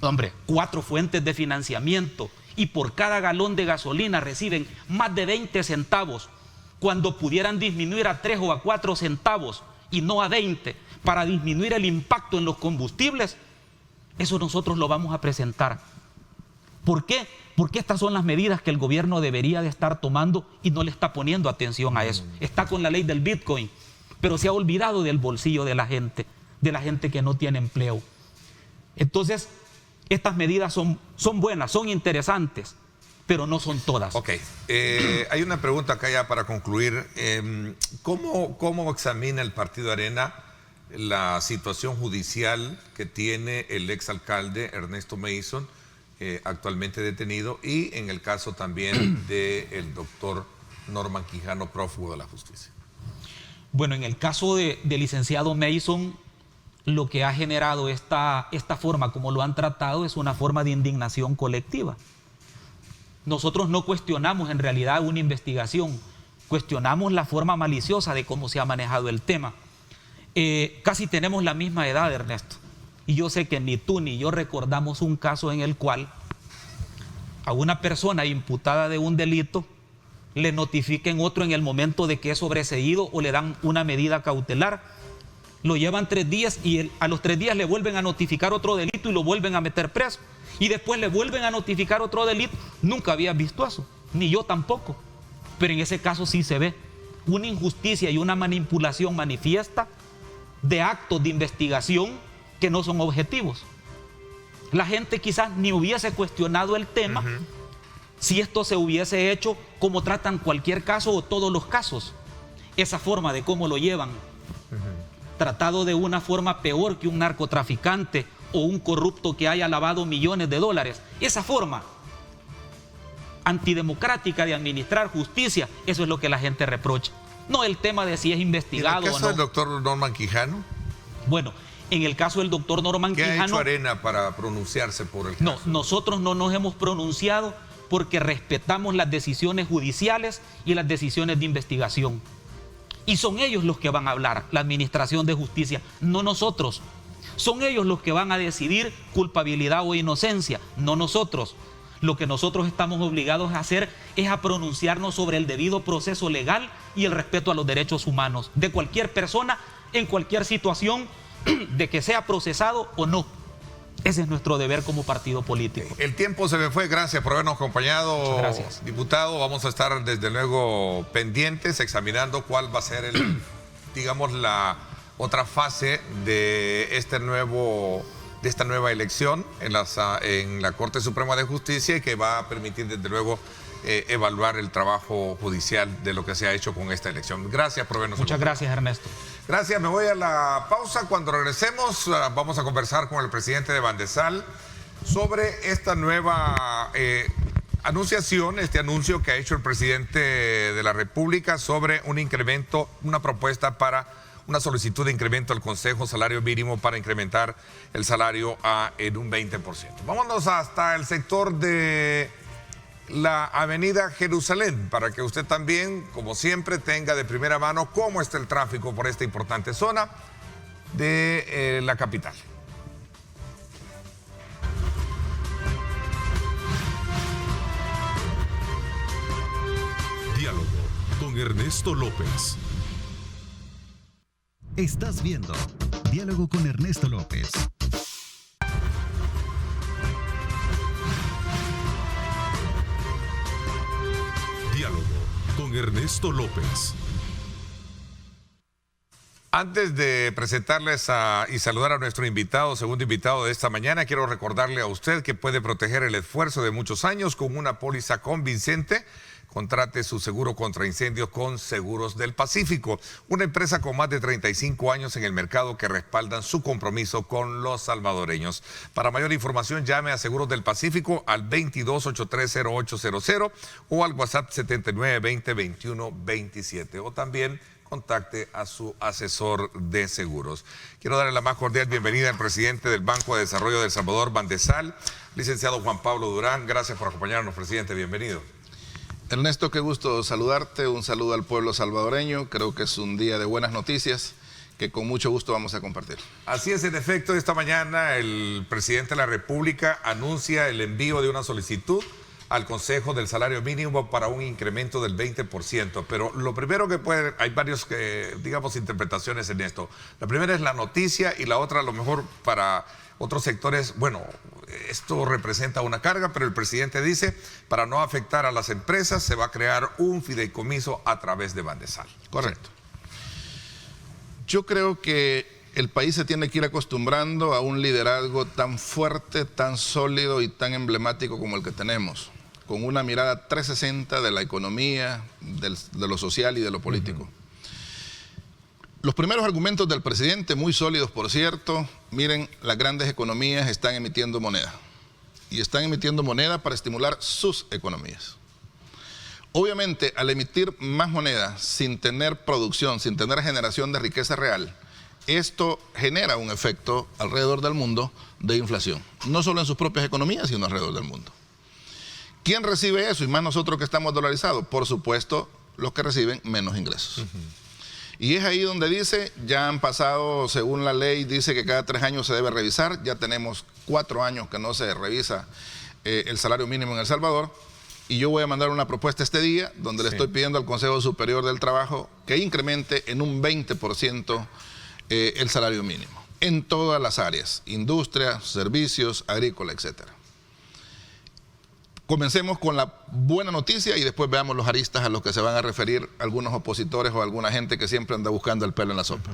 Hombre, 4 fuentes de financiamiento y por cada galón de gasolina reciben más de 20 centavos cuando pudieran disminuir a 3 o a 4 centavos y no a 20 para disminuir el impacto en los combustibles. Eso nosotros lo vamos a presentar. ¿Por qué? Porque estas son las medidas que el gobierno debería de estar tomando y no le está poniendo atención a eso. Está con la ley del Bitcoin, pero se ha olvidado del bolsillo de la gente que no tiene empleo. Entonces, estas medidas son buenas, son interesantes, pero no son todas. Ok. Hay una pregunta acá ya para concluir. ¿Cómo examina el Partido Arena la situación judicial que tiene el exalcalde Ernesto Mason, actualmente detenido, y en el caso también del doctor Norman Quijano, prófugo de la justicia? Bueno, en el caso del licenciado Mason, lo que ha generado esta forma como lo han tratado es una forma de indignación colectiva. Nosotros no cuestionamos en realidad una investigación, cuestionamos la forma maliciosa de cómo se ha manejado el tema. Casi tenemos la misma edad, Ernesto, y yo sé que ni tú ni yo recordamos un caso en el cual a una persona imputada de un delito le notifiquen otro en el momento de que es sobreseído o le dan una medida cautelar, lo llevan 3 días y a los 3 días le vuelven a notificar otro delito y lo vuelven a meter preso, y después le vuelven a notificar otro delito. Nunca había visto eso, ni yo tampoco, pero en ese caso sí se ve una injusticia y una manipulación manifiesta de actos de investigación que no son objetivos. La gente quizás ni hubiese cuestionado el tema si esto se hubiese hecho como tratan cualquier caso o todos los casos. Esa forma de cómo lo llevan, tratado de una forma peor que un narcotraficante o un corrupto que haya lavado millones de dólares. Esa forma antidemocrática de administrar justicia, eso es lo que la gente reprocha. No el tema de si es investigado o no. ¿En el caso del doctor Norman Quijano? Bueno, en el caso del doctor Norman Quijano... ¿Qué ha hecho Arena para pronunciarse por el caso? No, nosotros no nos hemos pronunciado porque respetamos las decisiones judiciales y las decisiones de investigación. Y son ellos los que van a hablar, la Administración de Justicia, no nosotros. Son ellos los que van a decidir culpabilidad o inocencia, no nosotros. Lo que nosotros estamos obligados a hacer es a pronunciarnos sobre el debido proceso legal y el respeto a los derechos humanos de cualquier persona en cualquier situación, de que sea procesado o no. Ese es nuestro deber como partido político. El tiempo se me fue. Gracias por habernos acompañado. Muchas gracias, diputado. Vamos a estar desde luego pendientes, examinando cuál va a ser digamos, la otra fase de esta nueva elección en la Corte Suprema de Justicia, y que va a permitir desde luego evaluar el trabajo judicial de lo que se ha hecho con esta elección. Gracias por vernos. Muchas gracias, Ernesto. Gracias, me voy a la pausa. Cuando regresemos vamos a conversar con el presidente de Bandesal sobre esta nueva anunciación, este anuncio que ha hecho el presidente de la República sobre un incremento, una propuesta para una solicitud de incremento al Consejo Salario Mínimo para incrementar el salario en un 20%. Vámonos hasta el sector de la Avenida Jerusalén para que usted también, como siempre, tenga de primera mano cómo está el tráfico por esta importante zona de la capital. Diálogo con Ernesto López. Estás viendo Diálogo con Ernesto López. Diálogo con Ernesto López. Antes de presentarles y saludar a nuestro invitado, segundo invitado de esta mañana, quiero recordarle a usted que puede proteger el esfuerzo de muchos años con una póliza convincente. Contrate su seguro contra incendios con Seguros del Pacífico, una empresa con más de 35 años en el mercado que respaldan su compromiso con los salvadoreños. Para mayor información, llame a Seguros del Pacífico al 22830800 o al WhatsApp 79202127 o también contacte a su asesor de seguros. Quiero darle la más cordial bienvenida al presidente del Banco de Desarrollo de El Salvador, Bandesal, licenciado Juan Pablo Durán. Gracias por acompañarnos, presidente. Bienvenido. Ernesto, qué gusto saludarte, un saludo al pueblo salvadoreño, creo que es un día de buenas noticias que con mucho gusto vamos a compartir. Así es, en efecto, esta mañana el presidente de la República anuncia el envío de una solicitud al Consejo del Salario Mínimo para un incremento del 20%, pero lo primero que hay varios, digamos, interpretaciones en esto. La primera es la noticia y la otra a lo mejor para otros sectores, bueno, esto representa una carga, pero el presidente dice, para no afectar a las empresas, se va a crear un fideicomiso a través de Bandesal. Correcto. Yo creo que el país se tiene que ir acostumbrando a un liderazgo tan fuerte, tan sólido y tan emblemático como el que tenemos, con una mirada 360 de la economía, de lo social y de lo político. Los primeros argumentos del presidente, muy sólidos por cierto, miren, las grandes economías están emitiendo moneda y están emitiendo moneda para estimular sus economías. Obviamente, al emitir más moneda sin tener producción, sin tener generación de riqueza real, esto genera un efecto alrededor del mundo de inflación, no solo en sus propias economías, sino alrededor del mundo. ¿Quién recibe eso? Y más nosotros que estamos dolarizados, por supuesto, los que reciben menos ingresos. Y es ahí donde dice, ya han pasado, según la ley, dice que cada 3 años se debe revisar, ya tenemos 4 años que no se revisa el salario mínimo en El Salvador, y yo voy a mandar una propuesta este día, donde le estoy pidiendo al Consejo Superior del Trabajo que incremente en un 20% el salario mínimo, en todas las áreas, industria, servicios, agrícola, etcétera. Comencemos con la buena noticia y después veamos los aristas a los que se van a referir algunos opositores o alguna gente que siempre anda buscando el pelo en la sopa.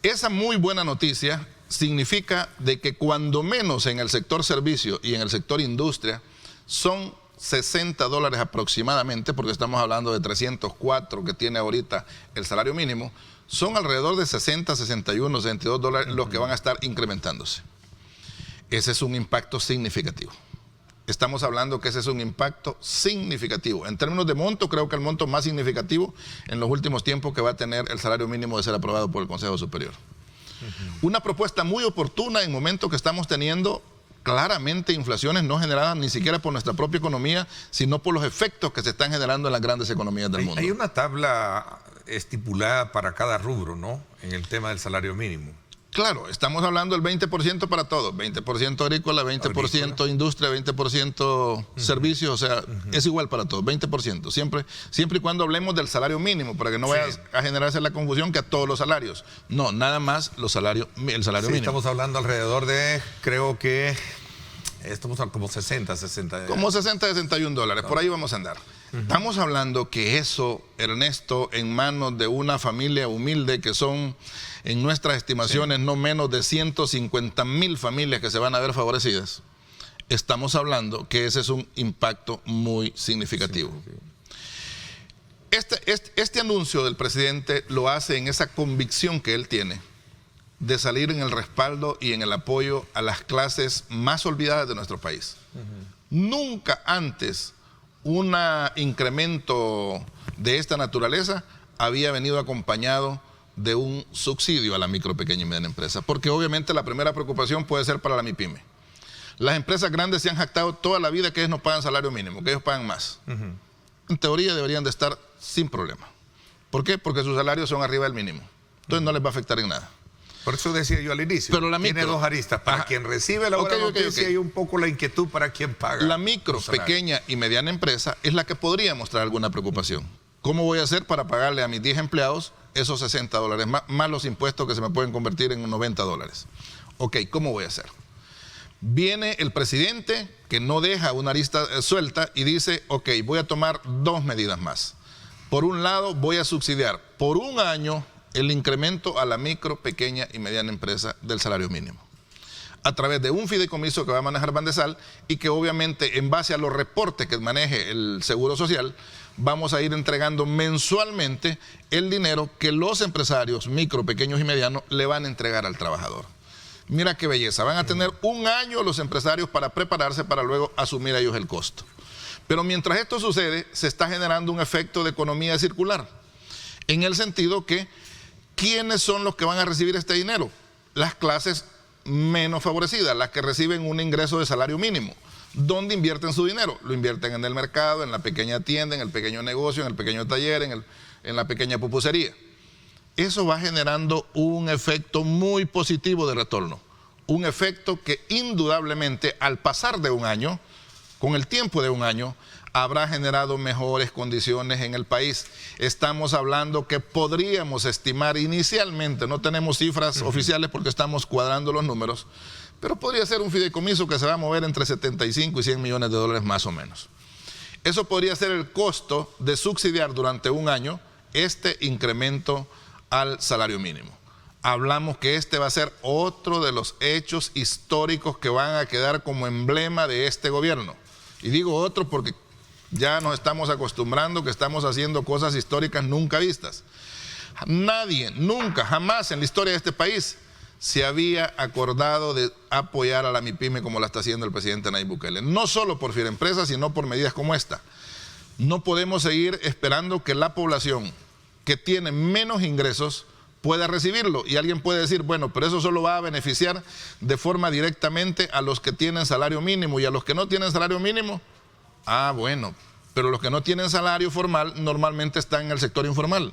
Esa muy buena noticia significa de que cuando menos en el sector servicio y en el sector industria son $60 aproximadamente, porque estamos hablando de 304 que tiene ahorita el salario mínimo, son alrededor de 60, 61, 62 dólares los que van a estar incrementándose. Ese es un impacto significativo. Estamos hablando que ese es un impacto significativo. En términos de monto, creo que el monto más significativo en los últimos tiempos que va a tener el salario mínimo de ser aprobado por el Consejo Superior. Una propuesta muy oportuna en momentos que estamos teniendo claramente inflaciones no generadas ni siquiera por nuestra propia economía, sino por los efectos que se están generando en las grandes economías del mundo. Hay una tabla estipulada para cada rubro, ¿no? En el tema del salario mínimo. Claro, estamos hablando del 20% para todo, 20% agrícola, 20% industria, 20% servicios, o sea, es igual para todos, 20%, siempre y cuando hablemos del salario mínimo, para que no vaya a generarse la confusión que a todos los salarios. No, nada más el salario mínimo. Estamos hablando alrededor de, creo que, estamos como 60. Como 60, 61 dólares, por ahí vamos a andar. Estamos hablando que eso, Ernesto, en manos de una familia humilde que son, en nuestras estimaciones, no menos de 150,000 familias que se van a ver favorecidas. estamos hablando que ese es un impacto muy significativo. Este anuncio del presidente lo hace en esa convicción que él tiene de salir en el respaldo y en el apoyo a las clases más olvidadas de nuestro país. Nunca antes un incremento de esta naturaleza había venido acompañado de un subsidio a la micro, pequeña y mediana empresa, porque obviamente la primera preocupación puede ser para la MIPYME. Las empresas grandes se han jactado toda la vida que ellos no pagan salario mínimo, que ellos pagan más. En teoría deberían de estar sin problema. ¿Por qué? Porque sus salarios son arriba del mínimo. Entonces no les va a afectar en nada. Por eso decía yo al inicio, pero la micro, tiene dos aristas, para quien recibe la buena noticia y un poco la inquietud para quien paga. La micro, pequeña y mediana empresa es la que podría mostrar alguna preocupación. ¿Cómo voy a hacer para pagarle a mis 10 empleados esos $60 más los impuestos que se me pueden convertir en $90? Ok, ¿cómo voy a hacer? Viene el presidente que no deja una arista suelta y dice, ok, voy a tomar dos medidas más. Por un lado, voy a subsidiar por un año el incremento a la micro, pequeña y mediana empresa del salario mínimo, a través de un fideicomiso que va a manejar Bandesal y que obviamente en base a los reportes que maneje el Seguro Social, vamos a ir entregando mensualmente el dinero que los empresarios micro, pequeños y medianos le van a entregar al trabajador. Mira qué belleza, van a tener un año los empresarios para prepararse para luego asumir ellos el costo. Pero mientras esto sucede, se está generando un efecto de economía circular, en el sentido que ¿quiénes son los que van a recibir este dinero? Las clases menos favorecidas, las que reciben un ingreso de salario mínimo. ¿Dónde invierten su dinero? Lo invierten en el mercado, en la pequeña tienda, en el pequeño negocio, en el pequeño taller, en la pequeña pupusería. Eso va generando un efecto muy positivo de retorno. Un efecto que indudablemente al pasar de un año, con el tiempo de un año, habrá generado mejores condiciones en el país. Estamos hablando que podríamos estimar inicialmente, no tenemos cifras oficiales porque estamos cuadrando los números, pero podría ser un fideicomiso que se va a mover entre 75 y 100 millones de dólares más o menos. Eso podría ser el costo de subsidiar durante un año este incremento al salario mínimo. Hablamos que este va a ser otro de los hechos históricos que van a quedar como emblema de este gobierno. Y digo otro porque ya nos estamos acostumbrando que estamos haciendo cosas históricas nunca vistas. Nadie, nunca, jamás en la historia de este país se había acordado de apoyar a la MIPYME como la está haciendo el presidente Nayib Bukele. No solo por Firempresa, sino por medidas como esta. No podemos seguir esperando que la población que tiene menos ingresos pueda recibirlo. Y alguien puede decir, bueno, pero eso solo va a beneficiar de forma directamente a los que tienen salario mínimo y a los que no tienen salario mínimo. Ah, bueno, pero los que no tienen salario formal normalmente están en el sector informal.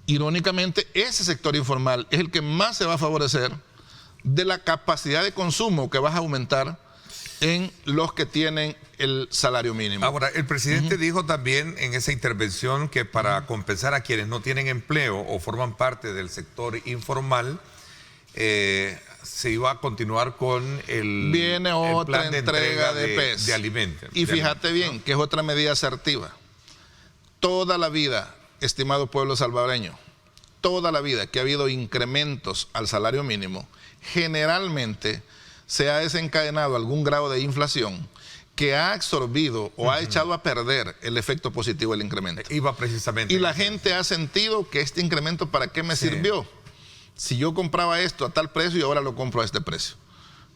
Irónicamente, ese sector informal es el que más se va a favorecer de la capacidad de consumo que vas a aumentar en los que tienen el salario mínimo. Ahora, el presidente dijo también en esa intervención que para compensar a quienes no tienen empleo o forman parte del sector informal, se iba a continuar con Viene otra plan de entrega de PES. De alimentos. Y fíjate bien, que es otra medida asertiva. Toda la vida, estimado pueblo salvadoreño, toda la vida que ha habido incrementos al salario mínimo, generalmente se ha desencadenado algún grado de inflación que ha absorbido o ha echado a perder el efecto positivo del incremento. Iba precisamente. Y la gente ha sentido que este incremento, ¿para qué me sirvió? Si yo compraba esto a tal precio y ahora lo compro a este precio.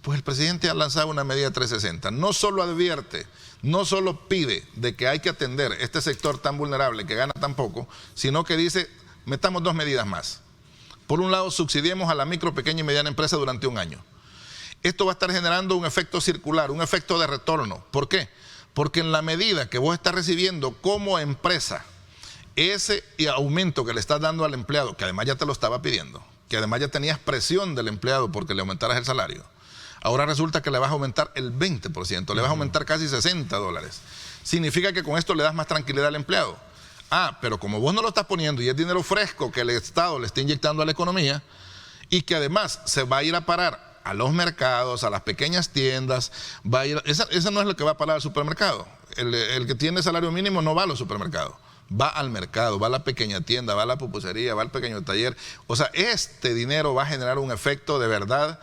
Pues el presidente ha lanzado una medida 360. No solo advierte, no solo pide de que hay que atender este sector tan vulnerable que gana tan poco, sino que dice, metamos dos medidas más. Por un lado, subsidiemos a la micro, pequeña y mediana empresa durante un año. Esto va a estar generando un efecto circular, un efecto de retorno. ¿Por qué? Porque en la medida que vos estás recibiendo como empresa ese aumento que le estás dando al empleado, que además ya te lo estaba pidiendo, que además ya tenías presión del empleado porque le aumentaras el salario, ahora resulta que le vas a aumentar el 20%, le vas a aumentar casi $60. Significa que con esto le das más tranquilidad al empleado. Ah, pero como vos no lo estás poniendo y es dinero fresco que el Estado le está inyectando a la economía y que además se va a ir a parar a los mercados, a las pequeñas tiendas, va a ir, esa no es lo que va a parar al supermercado. El que tiene salario mínimo no va a los supermercados, va al mercado, va a la pequeña tienda, va a la pupusería, va al pequeño taller. O sea, este dinero va a generar un efecto de verdad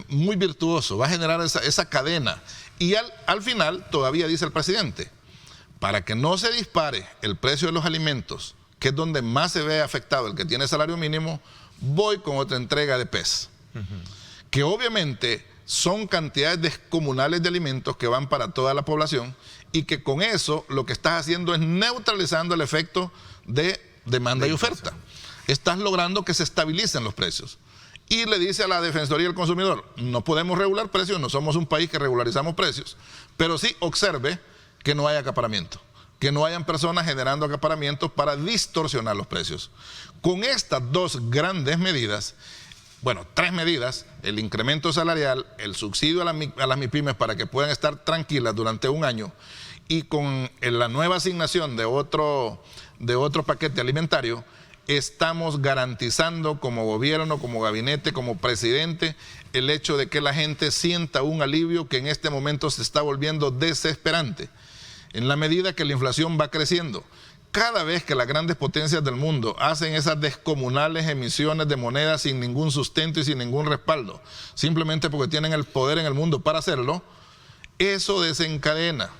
muy virtuoso, va a generar esa cadena. Y al final, todavía dice el presidente, para que no se dispare el precio de los alimentos, que es donde más se ve afectado el que tiene salario mínimo, voy con otra entrega de PES. Que obviamente son cantidades descomunales de alimentos que van para toda la población y que con eso lo que estás haciendo es neutralizando el efecto de demanda y oferta. Estás logrando que se estabilicen los precios. Y le dice a la Defensoría del Consumidor, no podemos regular precios, no somos un país que regularizamos precios, pero sí observe que no haya acaparamiento, que no hayan personas generando acaparamientos para distorsionar los precios. Con estas dos grandes medidas, bueno, 3 medidas, el incremento salarial, el subsidio a las MIPYMES para que puedan estar tranquilas durante un año y con la nueva asignación de otro paquete alimentario, estamos garantizando como gobierno, como gabinete, como presidente, el hecho de que la gente sienta un alivio que en este momento se está volviendo desesperante. En la medida que la inflación va creciendo, cada vez que las grandes potencias del mundo hacen esas descomunales emisiones de moneda sin ningún sustento y sin ningún respaldo, simplemente porque tienen el poder en el mundo para hacerlo, eso desencadena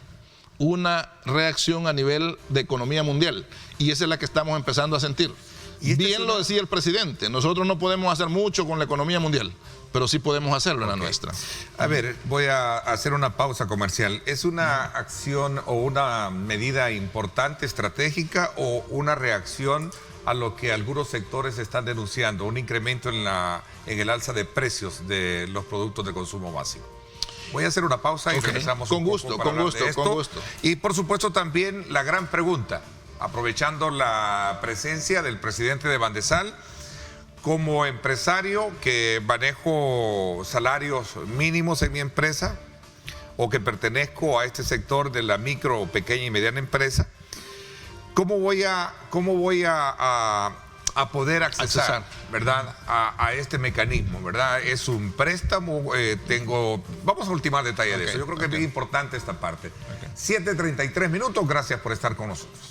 una reacción a nivel de economía mundial. Y esa es la que estamos empezando a sentir. Bien lo decía el presidente, nosotros no podemos hacer mucho con la economía mundial, pero sí podemos hacerlo en la nuestra. A ver, voy a hacer una pausa comercial. ¿Es una acción o una medida importante, estratégica, o una reacción a lo que algunos sectores están denunciando, un incremento en el alza de precios de los productos de consumo básico? Voy a hacer una pausa y regresamos con un poco gusto, para con hablar de gusto, esto. con gusto. Y por supuesto también la gran pregunta, aprovechando la presencia del presidente de Bandesal. Como empresario que manejo salarios mínimos en mi empresa o que pertenezco a este sector de la micro, pequeña y mediana empresa, ¿cómo voy a poder accesar, ¿verdad? A este mecanismo, ¿verdad? Es un préstamo, vamos a ultimar detalle de eso. Yo creo que es bien importante esta parte. 7:33 minutos, gracias por estar con nosotros.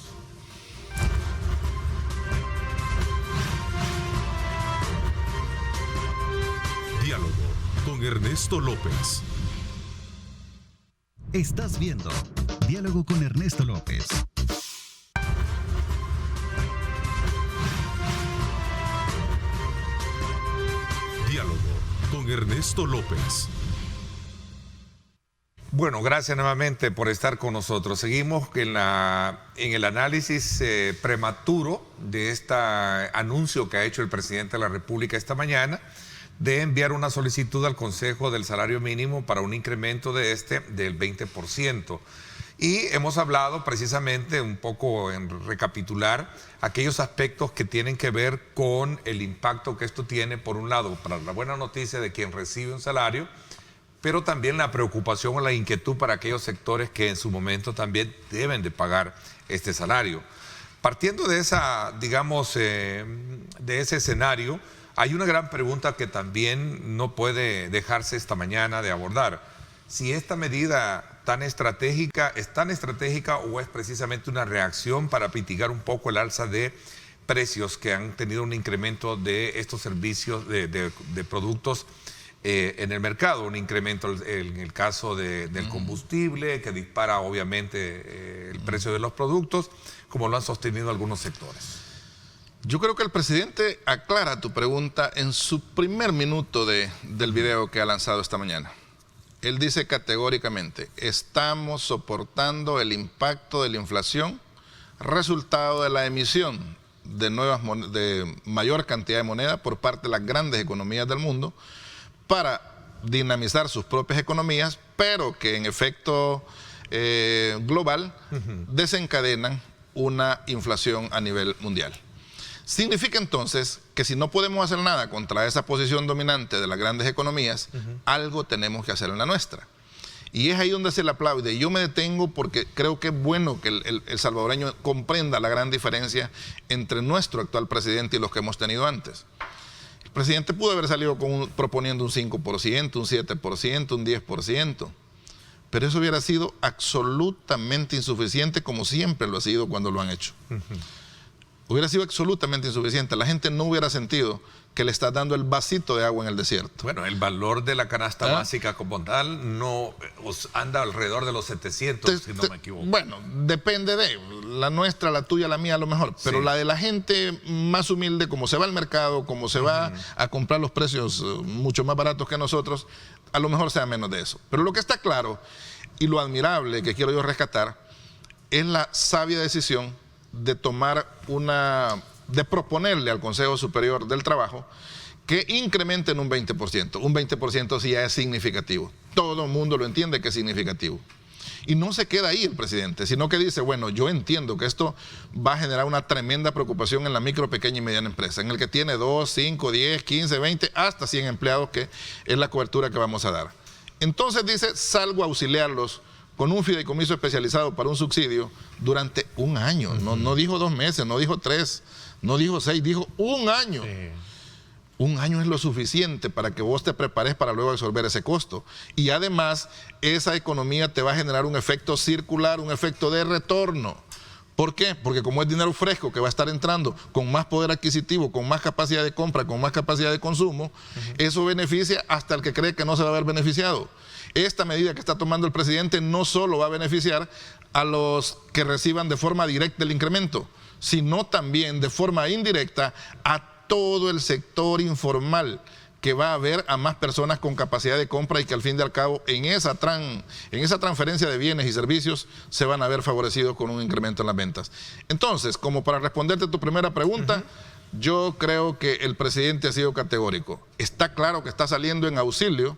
Diálogo con Ernesto López. Estás viendo Diálogo con Ernesto López. Diálogo con Ernesto López. Bueno, gracias nuevamente por estar con nosotros. Seguimos en el análisis prematuro de este anuncio que ha hecho el presidente de la República esta mañana de enviar una solicitud al Consejo del Salario Mínimo para un incremento del 20%. Y hemos hablado precisamente un poco en recapitular aquellos aspectos que tienen que ver con el impacto que esto tiene, por un lado, para la buena noticia de quien recibe un salario, pero también la preocupación o la inquietud para aquellos sectores que en su momento también deben de pagar este salario. Partiendo de de ese escenario, hay una gran pregunta que también no puede dejarse esta mañana de abordar. Si esta medida es tan estratégica o es precisamente una reacción para mitigar un poco el alza de precios que han tenido un incremento de estos servicios de productos en el mercado, un incremento en el caso del combustible que dispara obviamente el precio de los productos, como lo han sostenido algunos sectores. Yo creo que el presidente aclara tu pregunta en su primer minuto del video que ha lanzado esta mañana. Él dice categóricamente, estamos soportando el impacto de la inflación, resultado de la emisión de mayor cantidad de moneda por parte de las grandes economías del mundo para dinamizar sus propias economías, pero que en efecto global desencadenan una inflación a nivel mundial. Significa entonces que si no podemos hacer nada contra esa posición dominante de las grandes economías, algo tenemos que hacer en la nuestra. Y es ahí donde se le aplaude. Y yo me detengo porque creo que es bueno que el salvadoreño comprenda la gran diferencia entre nuestro actual presidente y los que hemos tenido antes. El presidente pudo haber salido proponiendo un 5%, un 7%, un 10%, pero eso hubiera sido absolutamente insuficiente, como siempre lo ha sido cuando lo han hecho. hubiera sido absolutamente insuficiente. La gente no hubiera sentido que le estás dando el vasito de agua en el desierto. Bueno, el valor de la canasta básica como tal no anda alrededor de los 700, si no me equivoco. Bueno, depende de la nuestra, la tuya, la mía a lo mejor, pero la de la gente más humilde, como se va al mercado, como se va a comprar los precios mucho más baratos que nosotros, a lo mejor sea menos de eso. Pero lo que está claro y lo admirable que quiero yo rescatar es la sabia decisión de de proponerle al Consejo Superior del Trabajo que incrementen un 20%. Un 20% sí ya es significativo. Todo el mundo lo entiende que es significativo. Y no se queda ahí el presidente, sino que dice, bueno, yo entiendo que esto va a generar una tremenda preocupación en la micro, pequeña y mediana empresa, en el que tiene 2, 5, 10, 15, 20, hasta 100 empleados, que es la cobertura que vamos a dar. Entonces dice, salgo a auxiliarlos con un fideicomiso especializado para un subsidio durante un año. No dijo 2 meses, no dijo 3, no dijo 6, dijo un año. Un año es lo suficiente para que vos te prepares para luego absorber ese costo. Y además, esa economía te va a generar un efecto circular, un efecto de retorno. ¿Por qué? Porque como es dinero fresco que va a estar entrando con más poder adquisitivo, con más capacidad de compra, con más capacidad de consumo, eso beneficia hasta el que cree que no se va a ver beneficiado. Esta medida que está tomando el presidente no solo va a beneficiar a los que reciban de forma directa el incremento, sino también de forma indirecta a todo el sector informal, que va a haber a más personas con capacidad de compra y que al fin y al cabo en esa transferencia de bienes y servicios se van a ver favorecidos con un incremento en las ventas. Entonces, como para responderte tu primera pregunta, yo creo que el presidente ha sido categórico. Está claro que está saliendo en auxilio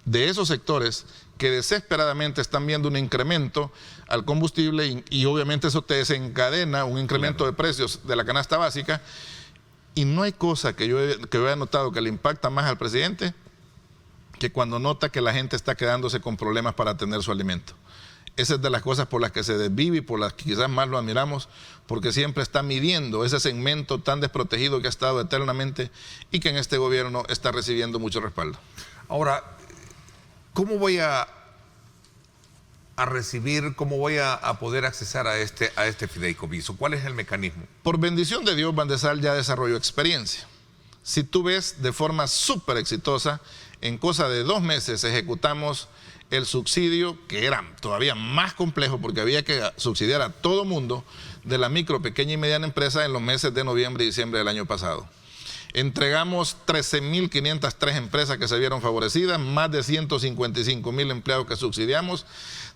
de esos sectores que desesperadamente están viendo un incremento al combustible y obviamente eso te desencadena un incremento de precios de la canasta básica. Y no hay cosa que yo haya notado que le impacta más al presidente que cuando nota que la gente está quedándose con problemas para tener su alimento. Esa es de las cosas por las que se desvive y por las que quizás más lo admiramos, porque siempre está midiendo ese segmento tan desprotegido que ha estado eternamente y que en este gobierno está recibiendo mucho respaldo. Ahora, ¿cómo voy a recibir, cómo voy a poder accesar a este fideicomiso? ¿Cuál es el mecanismo? Por bendición de Dios, Bandesal ya desarrolló experiencia. Si tú ves, de forma súper exitosa, en cosa de 2 meses ejecutamos el subsidio, que era todavía más complejo porque había que subsidiar a todo mundo, de la micro, pequeña y mediana empresa en los meses de noviembre y diciembre del año pasado. Entregamos 13.503 empresas que se vieron favorecidas, más de 155.000 empleados que subsidiamos.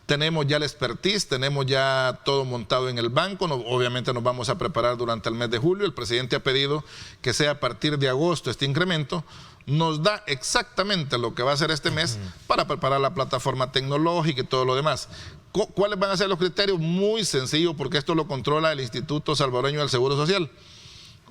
Tenemos ya el expertise, tenemos ya todo montado en el banco. Obviamente nos vamos a preparar durante el mes de julio. El presidente ha pedido que sea a partir de agosto este incremento. Nos da exactamente lo que va a ser este mes para preparar la plataforma tecnológica y todo lo demás. ¿Cuáles van a ser los criterios? Muy sencillo, porque esto lo controla el Instituto Salvadoreño del Seguro Social.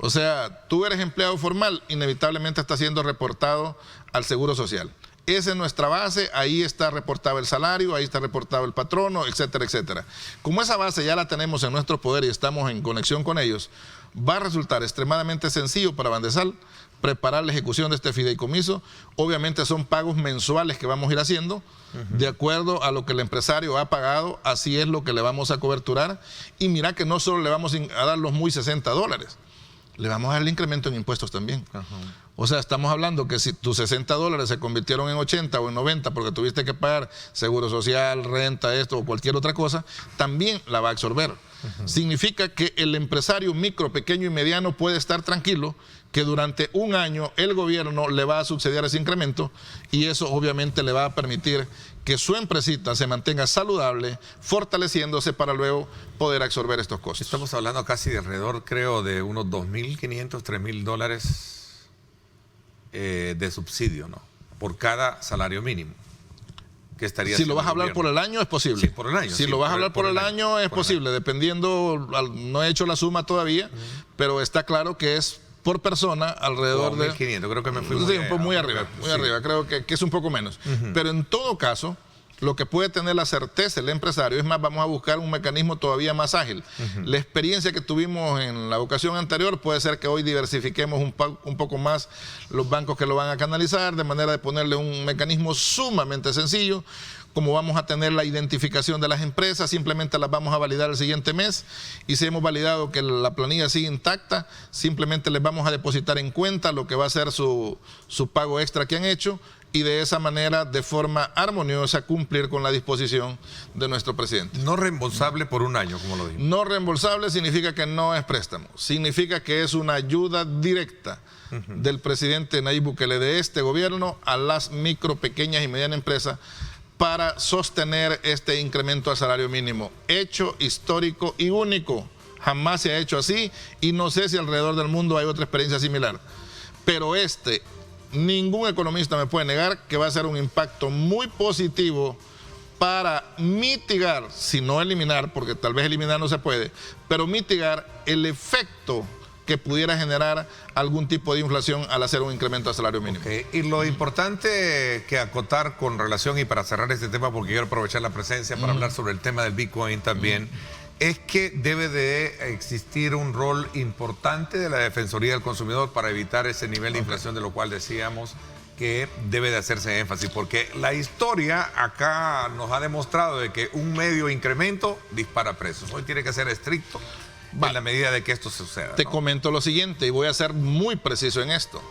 O sea, tú eres empleado formal, inevitablemente está siendo reportado al Seguro Social. Esa es nuestra base, ahí está reportado el salario, ahí está reportado el patrono, etcétera, etcétera. Como esa base ya la tenemos en nuestro poder y estamos en conexión con ellos, va a resultar extremadamente sencillo para Bandesal preparar la ejecución de este fideicomiso. Obviamente son pagos mensuales que vamos a ir haciendo, de acuerdo a lo que el empresario ha pagado, así es lo que le vamos a coberturar. Y mira que no solo le vamos a dar los muy $60, le vamos a dar el incremento en impuestos también. O sea, estamos hablando que si tus $60 se convirtieron en 80 o en 90 porque tuviste que pagar seguro social, renta, esto o cualquier otra cosa, también la va a absorber. Significa que el empresario micro, pequeño y mediano puede estar tranquilo que durante un año el gobierno le va a subsidiar ese incremento y eso obviamente le va a permitir que su empresita se mantenga saludable, fortaleciéndose para luego poder absorber estos costos. Estamos hablando casi de alrededor, creo, de unos $2.500, $3.000 de subsidio, ¿no? Por cada salario mínimo. Que estaría si lo vas a hablar por el año, es posible. Sí, por el año. Si lo vas a hablar por el año, es posible, dependiendo, no he hecho la suma todavía, pero está claro que es por persona alrededor de 1.500, creo que me fui muy arriba, creo que es un poco menos. Pero en todo caso, lo que puede tener la certeza el empresario, es más, vamos a buscar un mecanismo todavía más ágil. La experiencia que tuvimos en la ocasión anterior puede ser que hoy diversifiquemos un poco más los bancos que lo van a canalizar, de manera de ponerle un mecanismo sumamente sencillo, Como vamos a tener la identificación de las empresas, simplemente las vamos a validar el siguiente mes, y si hemos validado que la planilla sigue intacta, simplemente les vamos a depositar en cuenta lo que va a ser su pago extra que han hecho, y de esa manera, de forma armoniosa, cumplir con la disposición de nuestro presidente. No reembolsable por un año, como lo dijo. No reembolsable significa que no es préstamo, significa que es una ayuda directa del presidente Nayib Bukele, de este gobierno, a las micro, pequeñas y medianas empresas, para sostener este incremento al salario mínimo. Hecho histórico y único. Jamás se ha hecho así, y no sé si alrededor del mundo hay otra experiencia similar. Pero ningún economista me puede negar que va a ser un impacto muy positivo para mitigar, si no eliminar, porque tal vez eliminar no se puede, pero mitigar el efecto que pudiera generar algún tipo de inflación al hacer un incremento al salario mínimo. Okay. Y lo importante que acotar con relación, y para cerrar este tema, porque quiero aprovechar la presencia para hablar sobre el tema del Bitcoin también, es que debe de existir un rol importante de la Defensoría del Consumidor para evitar ese nivel de inflación, de lo cual decíamos que debe de hacerse énfasis, porque la historia acá nos ha demostrado de que un medio incremento dispara precios. Hoy tiene que ser estricto en la medida de que esto suceda. Te comento lo siguiente, y voy a ser muy preciso en esto.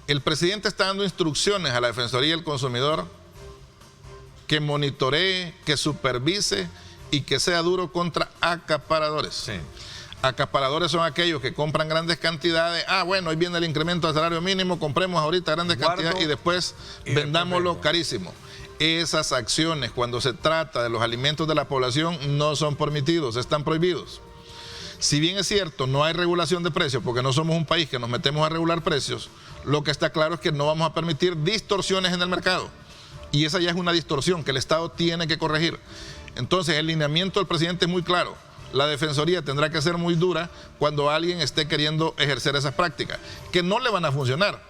El presidente está dando instrucciones a la Defensoría del Consumidor que monitoree, que supervise y que sea duro contra acaparadores. Sí. Acaparadores son aquellos que compran grandes cantidades. Bueno, hoy viene el incremento del salario mínimo, compremos ahorita grandes cantidades y después vendámoslo carísimo. Esas acciones, cuando se trata de los alimentos de la población, no son permitidos, están prohibidos. Si bien es cierto, no hay regulación de precios, porque no somos un país que nos metemos a regular precios, lo que está claro es que no vamos a permitir distorsiones en el mercado. Y esa ya es una distorsión que el Estado tiene que corregir. Entonces, el lineamiento del presidente es muy claro. La Defensoría tendrá que ser muy dura cuando alguien esté queriendo ejercer esas prácticas, que no le van a funcionar,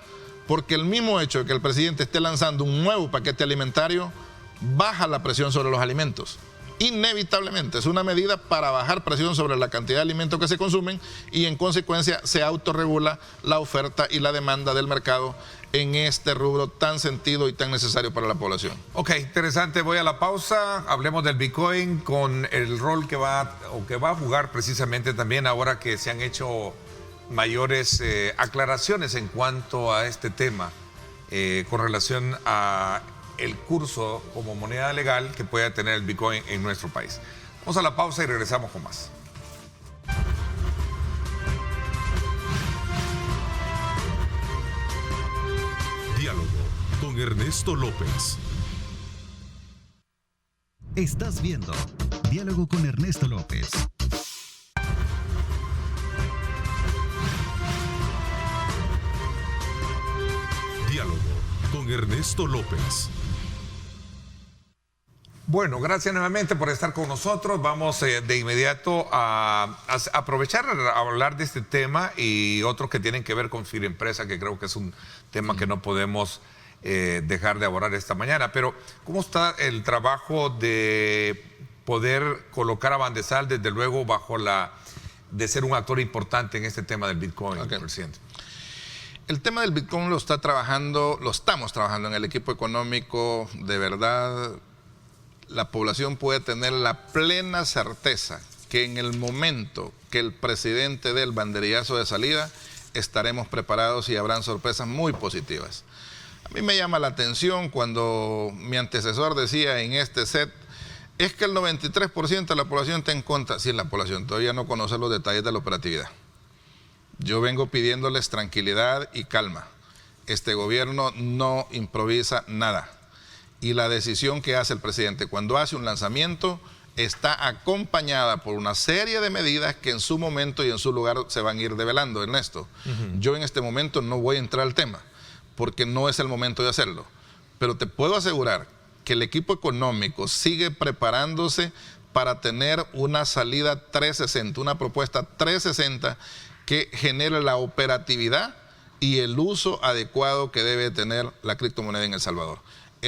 porque el mismo hecho de que el presidente esté lanzando un nuevo paquete alimentario baja la presión sobre los alimentos. Inevitablemente, es una medida para bajar presión sobre la cantidad de alimentos que se consumen, y en consecuencia se autorregula la oferta y la demanda del mercado en este rubro tan sentido y tan necesario para la población. Ok, interesante. Voy a la pausa. Hablemos del Bitcoin con el rol que va a jugar precisamente también ahora que se han hecho mayores aclaraciones en cuanto a este tema con relación a el curso como moneda legal que pueda tener el Bitcoin en nuestro país. Vamos a la pausa y regresamos con más. Diálogo con Ernesto López. Estás viendo Diálogo con Ernesto López. Diálogo con Ernesto López. Bueno, gracias nuevamente por estar con nosotros. Vamos de inmediato a aprovechar a hablar de este tema y otros que tienen que ver con Firempresa, que creo que es un tema que no podemos dejar de abordar esta mañana. Pero, ¿cómo está el trabajo de poder colocar a Bandesal, desde luego, de ser un actor importante en este tema del Bitcoin, presidente? El tema del Bitcoin lo estamos trabajando en el equipo económico. De verdad, la población puede tener la plena certeza que en el momento que el presidente dé el banderillazo de salida, estaremos preparados y habrán sorpresas muy positivas. A mí me llama la atención cuando mi antecesor decía en este set, es que el 93% de la población está en contra. Sí, la población todavía no conoce los detalles de la operatividad. Yo vengo pidiéndoles tranquilidad y calma. Este gobierno no improvisa nada. Y la decisión que hace el presidente cuando hace un lanzamiento está acompañada por una serie de medidas que en su momento y en su lugar se van a ir develando, Ernesto. Yo en este momento no voy a entrar al tema, porque no es el momento de hacerlo. Pero te puedo asegurar que el equipo económico sigue preparándose para tener una salida 360, una propuesta 360 que genere la operatividad y el uso adecuado que debe tener la criptomoneda en El Salvador.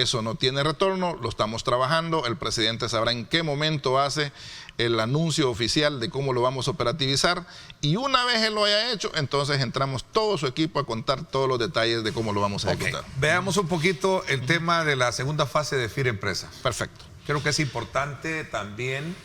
eso no tiene retorno, lo estamos trabajando, el presidente sabrá en qué momento hace el anuncio oficial de cómo lo vamos a operativizar, y una vez él lo haya hecho, entonces entramos todo su equipo a contar todos los detalles de cómo lo vamos a ejecutar. Veamos un poquito el tema de la segunda fase de FIRA Empresa. Perfecto. Creo que es importante también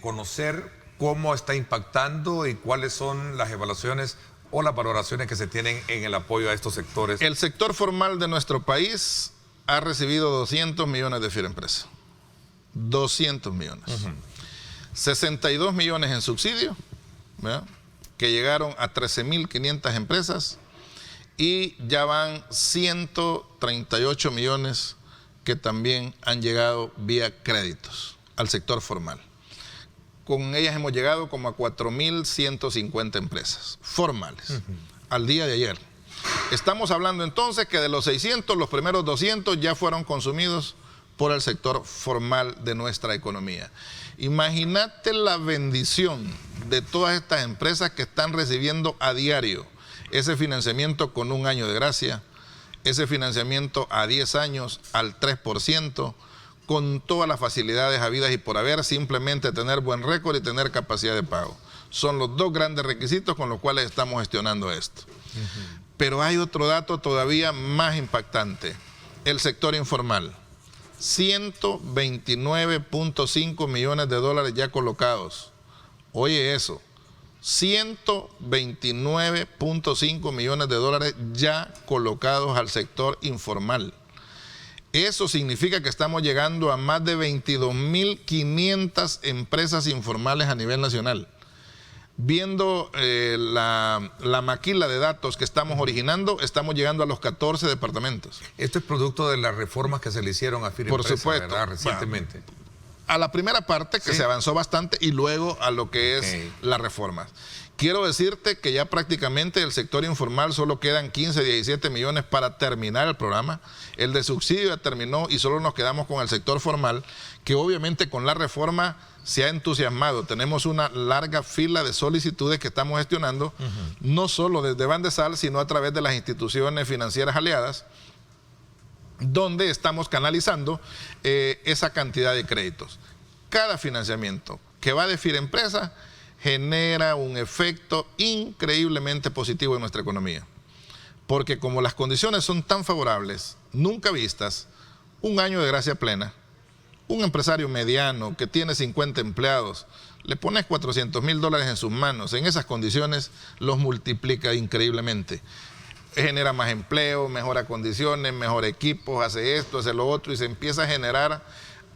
conocer cómo está impactando y cuáles son las evaluaciones o las valoraciones que se tienen en el apoyo a estos sectores. El sector formal de nuestro país ha recibido 200 millones de FIRA Empresa. 200 millones. 62 millones en subsidio, ¿verdad?, que llegaron a 13.500 empresas, y ya van 138 millones que también han llegado vía créditos al sector formal. Con ellas hemos llegado como a 4.150 empresas formales al día de ayer. Estamos hablando entonces que de los 600, los primeros 200 ya fueron consumidos por el sector formal de nuestra economía. Imagínate la bendición de todas estas empresas que están recibiendo a diario ese financiamiento con un año de gracia, ese financiamiento a 10 años al 3%, con todas las facilidades habidas y por haber, simplemente tener buen récord y tener capacidad de pago. Son los dos grandes requisitos con los cuales estamos gestionando esto. Pero hay otro dato todavía más impactante: el sector informal. 129.5 millones de dólares ya colocados. Oye eso, 129.5 millones de dólares ya colocados al sector informal. Eso significa que estamos llegando a más de 22.500 empresas informales a nivel nacional. Viendo la maquila de datos que estamos originando, estamos llegando a los 14 departamentos. Esto es producto de las reformas que se le hicieron a FIRA Empresa, por supuesto, ¿verdad?, recientemente. A la primera parte, que se avanzó bastante, y luego a lo que es las reformas. Quiero decirte que ya prácticamente el sector informal solo quedan 15, 17 millones para terminar el programa. El de subsidio ya terminó y solo nos quedamos con el sector formal, que obviamente con la reforma se ha entusiasmado. Tenemos una larga fila de solicitudes que estamos gestionando, no solo desde Bandesal, sino a través de las instituciones financieras aliadas, donde estamos canalizando esa cantidad de créditos. Cada financiamiento que va de FIRA Empresa genera un efecto increíblemente positivo en nuestra economía. Porque como las condiciones son tan favorables, nunca vistas, un año de gracia plena, un empresario mediano que tiene 50 empleados, le pones $400,000 en sus manos, en esas condiciones los multiplica increíblemente. Genera más empleo, mejora condiciones, mejora equipos, hace esto, hace lo otro, y se empieza a generar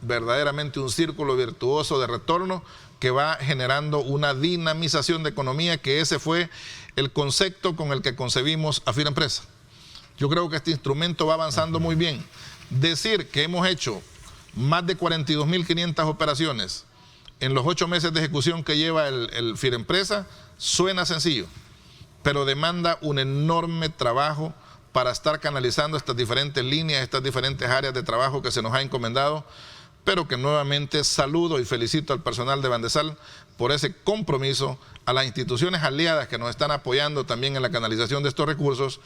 verdaderamente un círculo virtuoso de retorno que va generando una dinamización de economía, que ese fue el concepto con el que concebimos a FIRA Empresa. Yo creo que este instrumento va avanzando muy bien. Decir que hemos hecho más de 42.500 operaciones en los 8 meses de ejecución que lleva el FIRA Empresa suena sencillo, pero demanda un enorme trabajo para estar canalizando estas diferentes líneas, estas diferentes áreas de trabajo que se nos ha encomendado, pero que nuevamente saludo y felicito al personal de Bandesal por ese compromiso, a las instituciones aliadas que nos están apoyando también en la canalización de estos recursos,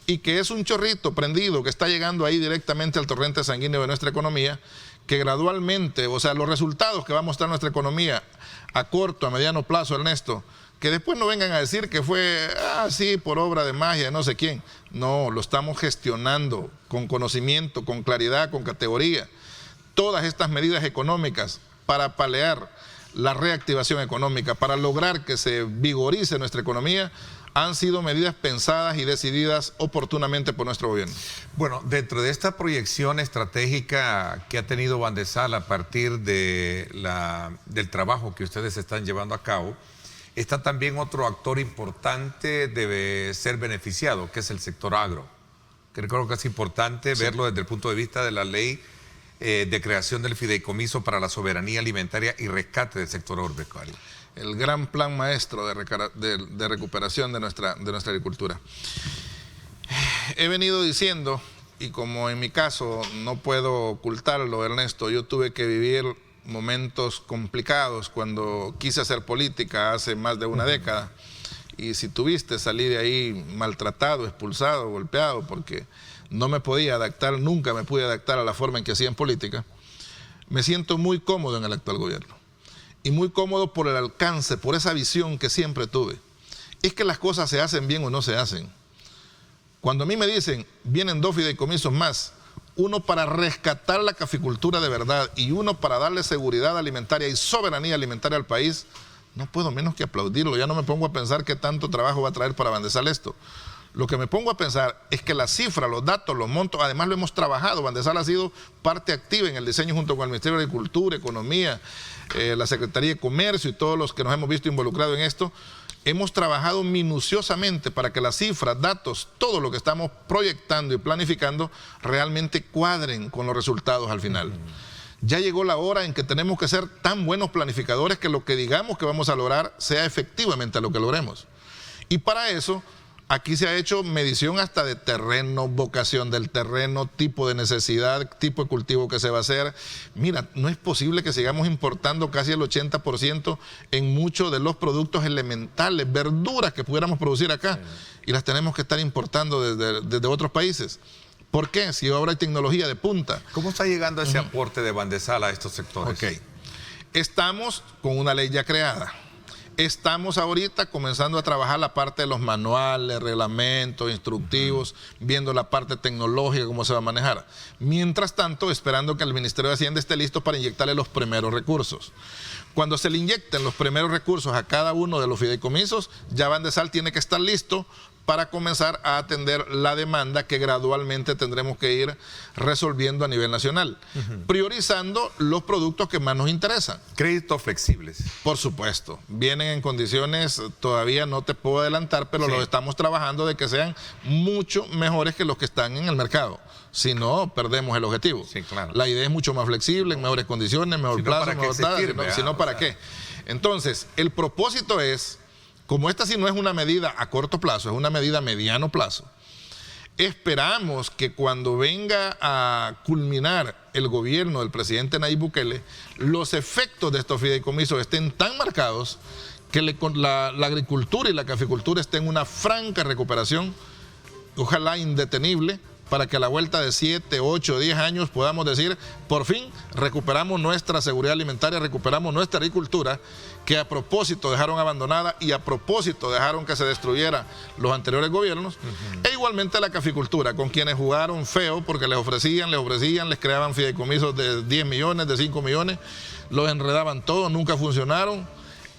y que es un chorrito prendido que está llegando ahí directamente al torrente sanguíneo de nuestra economía, que gradualmente, o sea, los resultados que va a mostrar nuestra economía a corto, a mediano plazo, Ernesto, que después no vengan a decir que fue así por obra de magia de no sé quién. No, lo estamos gestionando con conocimiento, con claridad, con categoría. Todas estas medidas económicas para paliar la reactivación económica, para lograr que se vigorice nuestra economía, han sido medidas pensadas y decididas oportunamente por nuestro gobierno. Bueno, dentro de esta proyección estratégica que ha tenido Bandesal a partir de del trabajo que ustedes están llevando a cabo, está también otro actor importante debe ser beneficiado, que es el sector agro. Creo que es importante verlo desde el punto de vista de la ley de creación del fideicomiso para la soberanía alimentaria y rescate del sector agropecuario. El gran plan maestro de recuperación de nuestra agricultura. He venido diciendo, y como en mi caso no puedo ocultarlo, Ernesto, yo tuve que vivir momentos complicados cuando quise hacer política hace más de una década, y si tuviste, salí de ahí maltratado, expulsado, golpeado, porque no me podía adaptar, nunca me pude adaptar a la forma en que hacía en política, me siento muy cómodo en el actual gobierno. Y muy cómodo por el alcance, por esa visión que siempre tuve. Es que las cosas se hacen bien o no se hacen. Cuando a mí me dicen, vienen 2 fideicomisos más, uno para rescatar la caficultura de verdad y uno para darle seguridad alimentaria y soberanía alimentaria al país, no puedo menos que aplaudirlo. Ya no me pongo a pensar qué tanto trabajo va a traer para Bandesal esto. Lo que me pongo a pensar es que la cifra, los datos, los montos, además lo hemos trabajado. Bandesal ha sido parte activa en el diseño junto con el Ministerio de Agricultura, Economía, la Secretaría de Comercio y todos los que nos hemos visto involucrados en esto. Hemos trabajado minuciosamente para que las cifras, datos, todo lo que estamos proyectando y planificando realmente cuadren con los resultados al final. Ya llegó la hora en que tenemos que ser tan buenos planificadores que lo que digamos que vamos a lograr sea efectivamente lo que logremos. Y para eso, aquí se ha hecho medición hasta de terreno, vocación del terreno, tipo de necesidad, tipo de cultivo que se va a hacer. Mira, no es posible que sigamos importando casi el 80% en muchos de los productos elementales, verduras que pudiéramos producir acá, y las tenemos que estar importando desde otros países. ¿Por qué? Si ahora hay tecnología de punta. ¿Cómo está llegando ese aporte de Bandesal a estos sectores? Ok. Estamos con una ley ya creada. Estamos ahorita comenzando a trabajar la parte de los manuales, reglamentos, instructivos, viendo la parte tecnológica, cómo se va a manejar. Mientras tanto, esperando que el Ministerio de Hacienda esté listo para inyectarle los primeros recursos. Cuando se le inyecten los primeros recursos a cada uno de los fideicomisos, ya Bandesal tiene que estar listo para comenzar a atender la demanda que gradualmente tendremos que ir resolviendo a nivel nacional, priorizando los productos que más nos interesan. Créditos flexibles. Por supuesto, vienen en condiciones, todavía no te puedo adelantar, pero los estamos trabajando de que sean mucho mejores que los que están en el mercado. Si no, perdemos el objetivo. Sí, claro. La idea es mucho más flexible, en mejores condiciones, mejor plazo, mejor nada, sino para qué. Entonces, el propósito es, como esta sí no es una medida a corto plazo, es una medida a mediano plazo, esperamos que cuando venga a culminar el gobierno del presidente Nayib Bukele, los efectos de estos fideicomisos estén tan marcados que la agricultura y la caficultura estén en una franca recuperación, ojalá indetenible, para que a la vuelta de 7, 8, 10 años podamos decir, por fin recuperamos nuestra seguridad alimentaria, recuperamos nuestra agricultura, que a propósito dejaron abandonada y a propósito dejaron que se destruyera los anteriores gobiernos, e igualmente la caficultura, con quienes jugaron feo porque les ofrecían, les creaban fideicomisos de 10 millones, de 5 millones, los enredaban todos, nunca funcionaron.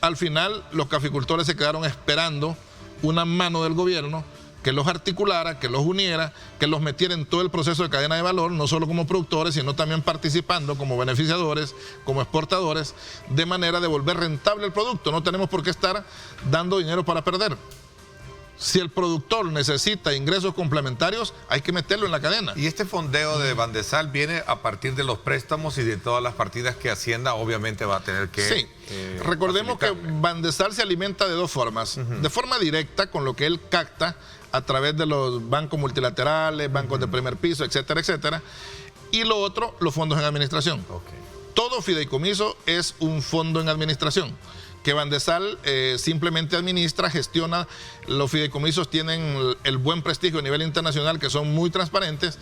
Al final los caficultores se quedaron esperando una mano del gobierno que los articulara, que los uniera, que los metiera en todo el proceso de cadena de valor, no solo como productores, sino también participando como beneficiadores, como exportadores, de manera de volver rentable el producto. No tenemos por qué estar dando dinero para perder. Si el productor necesita ingresos complementarios, hay que meterlo en la cadena. Y este fondeo de Bandesal viene a partir de los préstamos y de todas las partidas que Hacienda obviamente va a tener que... Sí, recordemos que Bandesal se alimenta de dos formas. De forma directa, con lo que él capta a través de los bancos multilaterales, bancos de primer piso, etcétera, etcétera. Y lo otro, los fondos en administración. Todo fideicomiso es un fondo en administración que Bandesal simplemente administra, gestiona. Los fideicomisos tienen el buen prestigio a nivel internacional, que son muy transparentes,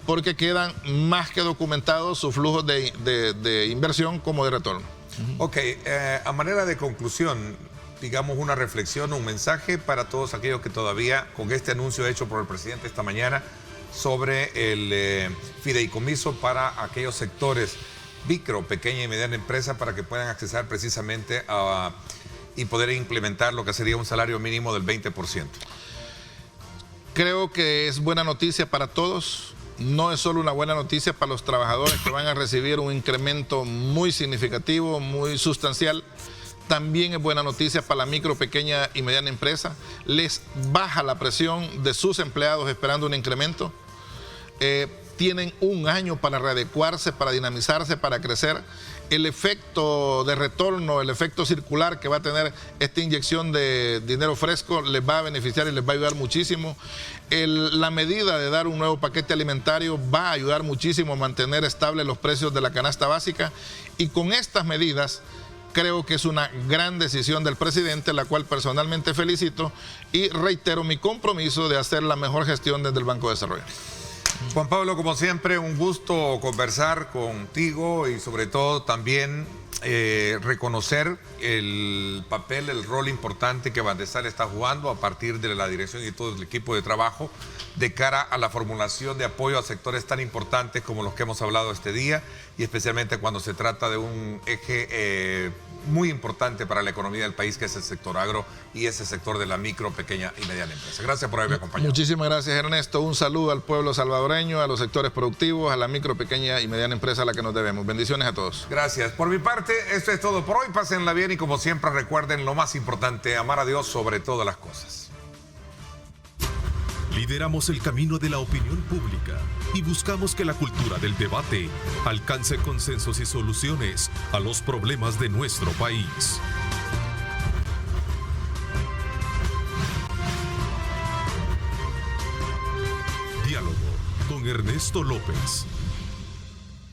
porque quedan más que documentados sus flujos de inversión como de retorno. Ok, a manera de conclusión, digamos una reflexión, un mensaje para todos aquellos que todavía, con este anuncio hecho por el presidente esta mañana sobre el fideicomiso para aquellos sectores micro, pequeña y mediana empresa, para que puedan acceder precisamente y poder implementar lo que sería un salario mínimo del 20%. Creo que es buena noticia para todos. No es solo una buena noticia para los trabajadores que van a recibir un incremento muy significativo, muy sustancial. También es buena noticia para la micro, pequeña y mediana empresa. Les baja la presión de sus empleados esperando un incremento. Tienen un año para readecuarse, para dinamizarse, para crecer. El efecto de retorno, el efecto circular que va a tener esta inyección de dinero fresco les va a beneficiar y les va a ayudar muchísimo. La medida de dar un nuevo paquete alimentario va a ayudar muchísimo a mantener estables los precios de la canasta básica, y con estas medidas creo que es una gran decisión del presidente, la cual personalmente felicito, y reitero mi compromiso de hacer la mejor gestión desde el Banco de Desarrollo. Juan Pablo, como siempre, un gusto conversar contigo y sobre todo también reconocer el papel, el rol importante que Bandesal está jugando a partir de la dirección y todo el equipo de trabajo de cara a la formulación de apoyo a sectores tan importantes como los que hemos hablado este día y especialmente cuando se trata de un eje muy importante para la economía del país, que es el sector agro y ese sector de la micro, pequeña y mediana empresa. Gracias por haberme acompañado. Muchísimas gracias, Ernesto. Un saludo al pueblo salvadoreño, a los sectores productivos, a la micro, pequeña y mediana empresa a la que nos debemos. Bendiciones a todos. Gracias. Por mi parte, esto es todo por hoy. Pásenla bien y como siempre recuerden lo más importante, amar a Dios sobre todas las cosas. Lideramos el camino de la opinión pública y buscamos que la cultura del debate alcance consensos y soluciones a los problemas de nuestro país. Diálogo con Ernesto López.